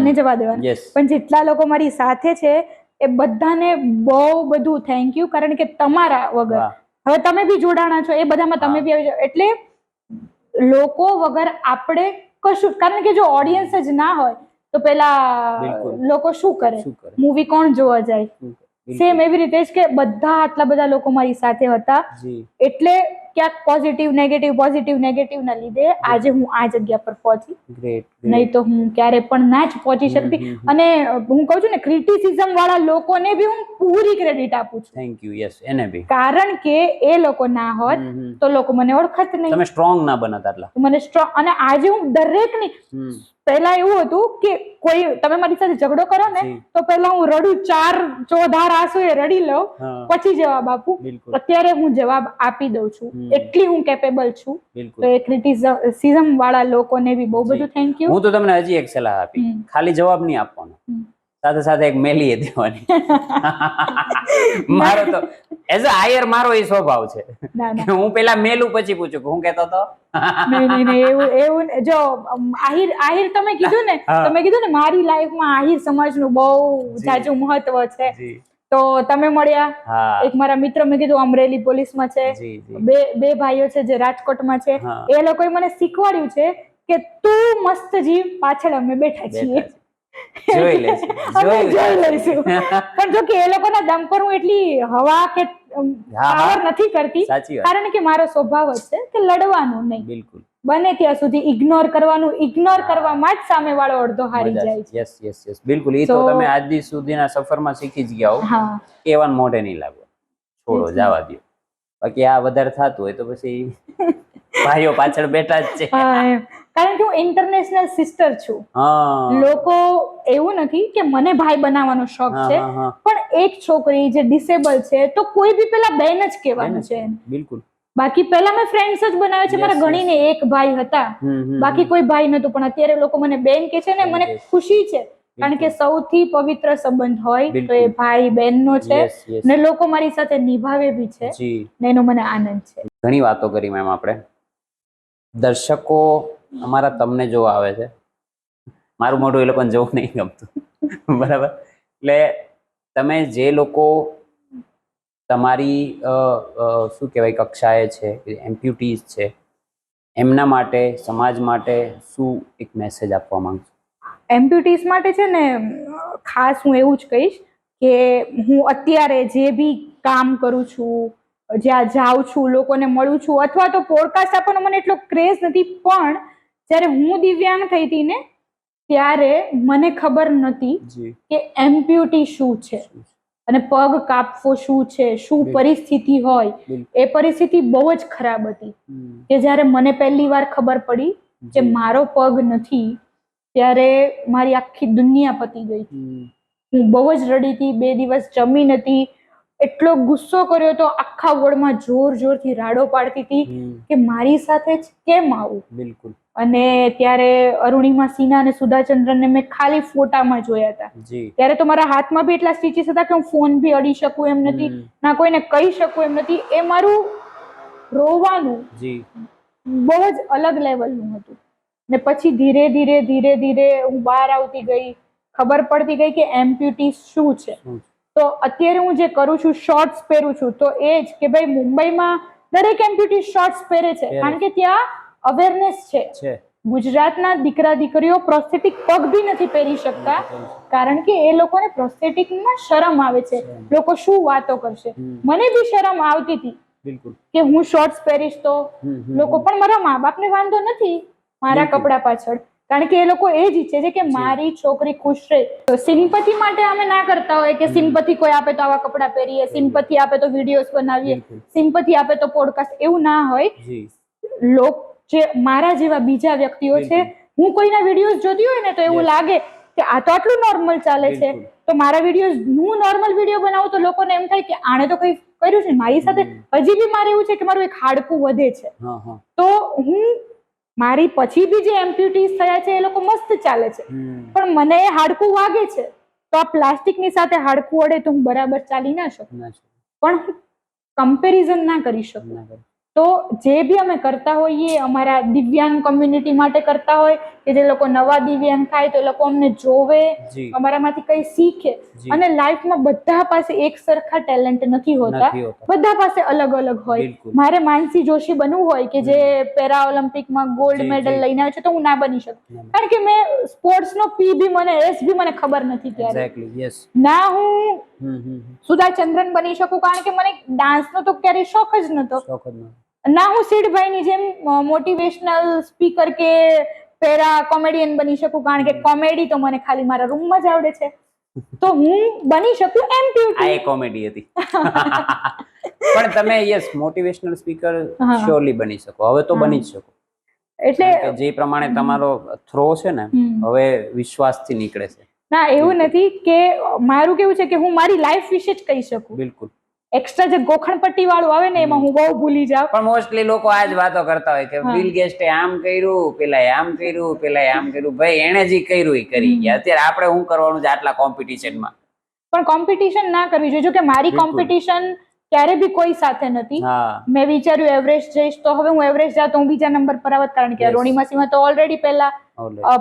ને જવા દેવાના. પણ જેટલા લોકો મારી સાથે છે એ બધાને બહુ બધું થેન્ક યુ. કારણ કે તમારા વગર, હવે તમે બી જોડાણા છો, એ બધામાં તમે બી આવી જાઓ, એટલે લોકો વગર આપણે કશું. કારણ કે જો ઓડિયન્સ જ ના હોય તો પેલા લોકો શું કરે, મૂવી કોણ જોવા જાય? સેમ એવી રીતે જ કે બધા આટલા બધા લોકો મારી સાથે હતા, એટલે ક્યાંક પોઝિટિવ નેગેટિવ ના લીધે આજે હું આ જગ્યા પર પહોંચી. નહીં તો હું ક્યારે પણ ના જ પહોંચી શકતી. અને હું કહું છું ને, ક્રિટિસિઝમ વાળા લોકોને બી હું પૂરી ક્રેડિટ આપું છું. Thank you. યસ, એને બી. કારણ કે એ લોકો ના હોત તો લોકો મને ઓળખત નહીં. તમે સ્ટ્રોંગ ના બનત આટલા. મને સ્ટ્રોંગ. અને આજે હું દરેકની, પહેલા એવું હતું કે કોઈ તમે મારી સાથે ઝઘડો કરો ને તો પહેલા હું રડું, 4 ચોધાર આંસુએ રડી લઉં, પછી જવાબ આપું. અત્યારે હું જવાબ આપી દઉં છું, એટલી હું કેપેબલ છું. તો એ ક્રિટિસિઝમ વાળા લોકોને બી બહુ બધું થેન્ક યુ. હું તો તમને હજી એક સલાહ આપી, ખાલી જવાબ નહીં આપવાનો, સાથે સાથે એક મેલી દેવાની. મારો તો એઝ અ આયર મારો એ સ્વભાવ છે કે હું પેલા મેલું પછી પૂછું કે હું કહેતો તો. નહીં, એવું જો આહિર તમે કીધું ને મારી લાઈફમાં આહિર સમાજનું બહુ જાજુ મહત્વ છે. તો તમે મળ્યા. હા એક મારા મિત્ર, મેં કીધું અમરેલી પોલીસમાં છે. જી જી બે ભાઈઓ છે જે રાજકોટમાં છે. હા. એ લોકોએ મને શીખવાડ્યું છે કે તું મસ્ત જીવ, પાછળ અમે બેઠા છીએ. જોઈ લઈશું, જોઈ લઈશું. પણ જો કે એ લોકોના દમ પર હું એટલી હવા કે પાવર નથી કરતી, કારણ કે મારો સ્વભાવ જ છે કે લડવાનું નહીં. બિલકુલ. બને ત્યાં સુધી ઇગ્નોર કરવાનું. ઇગ્નોર કરવામાં જ સામે વાળો અડધો હારી જાય છે. યસ યસ યસ, બિલકુલ. એ તો તમે આજ સુધીના સફરમાં શીખી જ ગયા હો. કેવાનું મોઢે નહીં લાગો, છોડો, જવા દો. બાકી આ વધારે થતું હોય તો પછી ભાઈઓ પાછળ બેઠા જ છે. કારણ કે હું ઇન્ટરનેશનલ સિસ્ટર છું. લોકો એવું નથી કે મને ભાઈ બનાવવાનો શોખ છે, પણ એક છોકરી જે ડિસેબલ છે તો કોઈ બી પેલા બેન જ કહેવાનું છે. બિલકુલ. બાકી પહેલા મેં ફ્રેન્ડ્સ જ બનાવ્યા છે. મારા ગણીને એક ભાઈ હતા, બાકી કોઈ ભાઈ નતું. પણ અત્યારે લોકો મને બેન કે છે ને મને ખુશી છે, કારણ કે સૌથી પવિત્ર સંબંધ હોય તો એ ભાઈ બહેન નો છે, ને લોકો મારી સાથે નિભાવે બી છે, ને એનો મને આનંદ છે. ઘણી વાતો કરી મેમ આપણે. દર્શકો અમારા તમને જોવા આવે છે, મારું મોઢું એ લોકોને જોવું નહીં ગમતું, બરાબર? એટલે તમે જે લોકો તમારી શું કહેવાય કક્ષાએ છે, એમ્પ્યુટીઝ છે, એમના માટે, સમાજ માટે શું એક મેસેજ આપવા માંગુ? એમ્પ્યુટીઝ માટે છે ને ખાસ હું એવું જ કહીશ કે હું અત્યારે જે બી કામ કરું છું, જ્યાં જાઉં છું, લોકોને મળું છું, અથવા તો પોડકાસ્ટ આપવાનો મને એટલો ક્રેઝ નથી, પણ જ્યારે હું દિવ્યાંગ થઈ હતી ને ત્યારે મને ખબર નથી કે એમ્પ્યુટી શું છે અને પગ કાપવો શું છે, શું પરિસ્થિતિ હોય. એ પરિસ્થિતિ બહુ જ ખરાબ હતી કે જ્યારે મને પહેલી વાર ખબર પડી કે મારો પગ નથી, ત્યારે મારી આખી દુનિયા પતી ગઈ. હું બહુ જ રડી હતી, 2 દિવસ જમી નથી, એટલો ગુસ્સો કર્યો તો, આખા વોર્ડમાં જોર જોરથી રાડો પાડતી હતી કે મારી સાથે જ કેમ આવું. બિલકુલ. અને ત્યારે અરુણિમા સિન્હા અને સુધાચંદ્રનને મેં ખાલી ફોટામાં જોયા હતા. ત્યારે તો મારા હાથમાં બી એટલા સ્ટીચીસ હતા કે હું ફોન બી અડી શકું એમ નથી, ના કોઈને કહી શકું એમ નથી. એ મારું રોવાનું બહુ જ અલગ લેવલનું હતું. ને પછી ધીરે ધીરે હું બહાર આવતી ગઈ, ખબર પડતી ગઈ કે એમ્પ્યુટી શું છે. તો અત્યારે હું જે કરું છું, શોર્ટ્સ પહેરું છું, તો એ જ કે ભાઈ મુંબઈમાં દરેક એમ્પ્યુટી શોર્ટ્સ પહેરે છે, કારણ કે ત્યાં અવેરનેસ છે. ગુજરાતના દીકરા દીકરીઓ પ્રોસ્થેટિક પગ બી નથી પહેરી શકતા, કારણ કે એ લોકોને પ્રોસ્થેટિકમાં શરમ આવે છે. લોકો શું વાતો કરશે. મને બી શરમ આવતી હતી કે હું શોર્ટ્સ પહેરીશ તો લોકો, પણ મારા મા બાપને વાંધો નથી મારા કપડા પાછળ, કારણ કે એ લોકો એ જ ઈચ્છે છે કે મારી છોકરી ખુશ રહે. સિમ્પથી માટે અમે ના કરતા હોય કે સિમ્પથી કોઈ આપે તો આવા કપડા પહેરીએ, સિમ્પથી આપે તો વિડીયોઝ બનાવીએ, સિમ્પથી આપે તો પોડકાસ્ટ. એવું ના હોય. જે મારા જેવા બીજા વ્યક્તિઓ છે, હું કોઈના વિડીયોઝ જોતી હોય ને તો એવું લાગે કે આ તો આટલું નોર્મલ ચાલે છે, તો મારા વિડીયોઝ, હું નોર્મલ વિડીયો બનાવું તો લોકોને એમ થાય કે આણે તો કઈ કર્યું છે. મારી સાથે હજી બી મારે એવું છે કે મારું એક હાડકું વધે છે. તો હું મારી પછી બી જે એમ્પ્યુટીઝ થયા છે એ લોકો મસ્ત ચાલે છે, પણ મને એ હાડકું વાગે છે, તો આ પ્લાસ્ટિકની સાથે હાડકું અડે તો હું બરાબર ચાલી ના શકું, પણ હું કમ્પેરિઝન ના કરી શકું. તો જે બી અમે કરતા હોઈએ, અમારા દિવ્યાંગ કોમ્યુનિટી માટે કરતા હોય કે જે લોકો નવા દિવ્યાંગ થાય તો એ લોકો અમને જોવે, અમારામાંથી કઈ શીખે. અને લાઈફમાં બધા પાસે એક સરખા ટેલેન્ટ નથી હોતા, બધા પાસે અલગ અલગ હોય. મારે માનસી જોશી બનવું હોય કે જે પેરા ઓલિમ્પિકમાં ગોલ્ડ મેડલ લઈને આવે છે, તો હું ના બની શકું, કારણ કે મેં સ્પોર્ટ્સનો પી બી મને એસ બી મને ખબર નથી ત્યારે. ના હું સુધાચંદ્રન બની શકું, કારણ કે મને ડાન્સનો તો ક્યારેય શોખ જ નતો. ના હું સીડભાઈની જેમ મોટિવેશનલ સ્પીકર કે પેરા કોમેડિયન બની શકું, કારણ કે કોમેડી તો મને ખાલી મારા રૂમમાં જ આવડે છે. તો હું બની શકું એમ્પ્યુટી. આ કોમેડી હતી. પણ તમે યસ મોટિવેશનલ સ્પીકર શ્યોરલી બની શકો, હવે તો બની જ શકો. એટલે જે પ્રમાણે તમારો થ્રો છે ને, હવે વિશ્વાસથી નીકળે છે. ના એવું નથી, કે મારું કેવું છે કે હું મારી લાઈફ વિશે જ કહી શકું. બિલકુલ. એક્સ્ટ્રા જે ગોખણપટ્ટી વાળું આવે ને એમાં હું બહુ ભૂલી જાઉં. પણ મોસ્ટલી લોકો આ જ વાતો કરતા હોય કે બિલ ગેટ્સે આમ કર્યું, પેલા આમ કર્યું, પેલા આમ કર્યું. ભાઈ એને જે કર્યું એ કરી ગયા. અત્યારે આપણે શું કરવાનું છે આટલા કોમ્પિટિશનમાં? પણ કોમ્પિટિશન ના કરવી જોઈએ. જો કે મારી કોમ્પિટિશન ક્યારે બી કોઈ સાથે નથી. મેં વિચાર્યું એવરેસ્ટ જઈશ, તો હવે હું એવરેસ્ટ જાઉં તો હું બીજા નંબર પર આવત, કારણ કે અરુણિમા સિન્હા તો ઓલરેડી પહેલા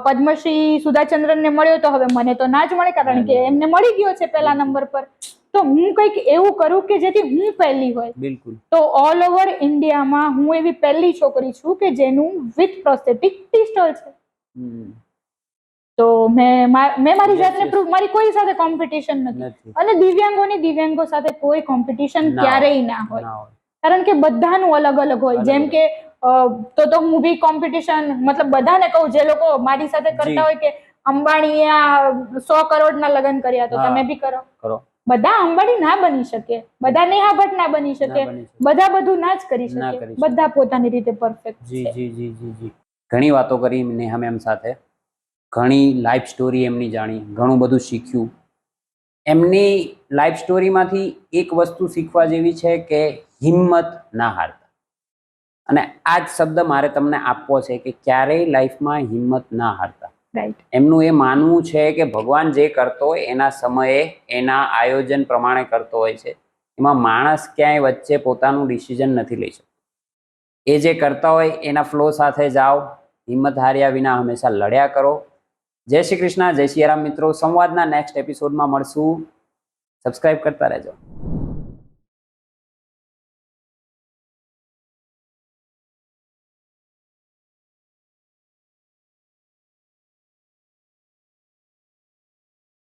પદ્મશ્રી સુધાચંદ્રન ને મળ્યો, તો હવે મને તો ના જ મળે, કારણ કે એમને મળી ગયો છે પહેલા નંબર પર. તો હું કંઈક એવું કરું કે જેથી હું પહેલી હોય. બિલકુલ. તો ઓલ ઓવર ઇન્ડિયામાં હું એવી પહેલી છોકરી છું કે જેનું વિથ પ્રોસ્થેટિક ટી સ્ટોલ છે. તો મેં મારી જાતને પ્રૂવ, મારી કોઈ સાથે કોમ્પિટિશન નથી. અને દિવ્યાંગો સાથે કોઈ કોમ્પિટિશન ક્યારેય ના હોય, કારણ કે બધાનું અલગ અલગ હોય. જેમ કે તો હું બી કોમ્પિટિશન મતલબ બધાને કહું, જે લોકો મારી સાથે કરતા હોય કે અંબાણીએ 100 કરોડના લગ્ન કર્યા તો તમે બી કરો. બધા અંબાણી ના બની શકે, બધા નેહા ભટ્ટ ના બની શકે, બધા બધું ના જ કરી શકે, બધા પોતાની રીતે પરફેક્ટ છે. જી જી જી જી. ઘણી વાતો કરી નેહા મેમ સાથે, ઘણી લાઈફ સ્ટોરી એમની જાણી, ઘણું બધું શીખ્યું. એમની લાઈફ સ્ટોરીમાંથી એક વસ્તુ શીખવા જેવી છે કે હિંમત ના હારતા. અને આ જ શબ્દ મારે તમને આપવો છે કે ક્યારેય લાઈફમાં હિંમત ના હારતા. એમનું એ માનવું છે કે ભગવાન જે કરતો હોય એના સમયે એના આયોજન પ્રમાણે કરતો હોય છે. એમાં માણસ ક્યાંય વચ્ચે પોતાનું ડિસિઝન નથી લઈ શકતો. એ જે કરતા હોય એના ફ્લો સાથે જાઓ, હિંમત હાર્યા વિના હંમેશા લડ્યા કરો. જય શ્રી કૃષ્ણ, જય શ્રી રામ મિત્રો. સંવાદના નેક્સ્ટ એપિસોડમાં મળશું. સબસ્ક્રાઇબ કરતા રહેજો.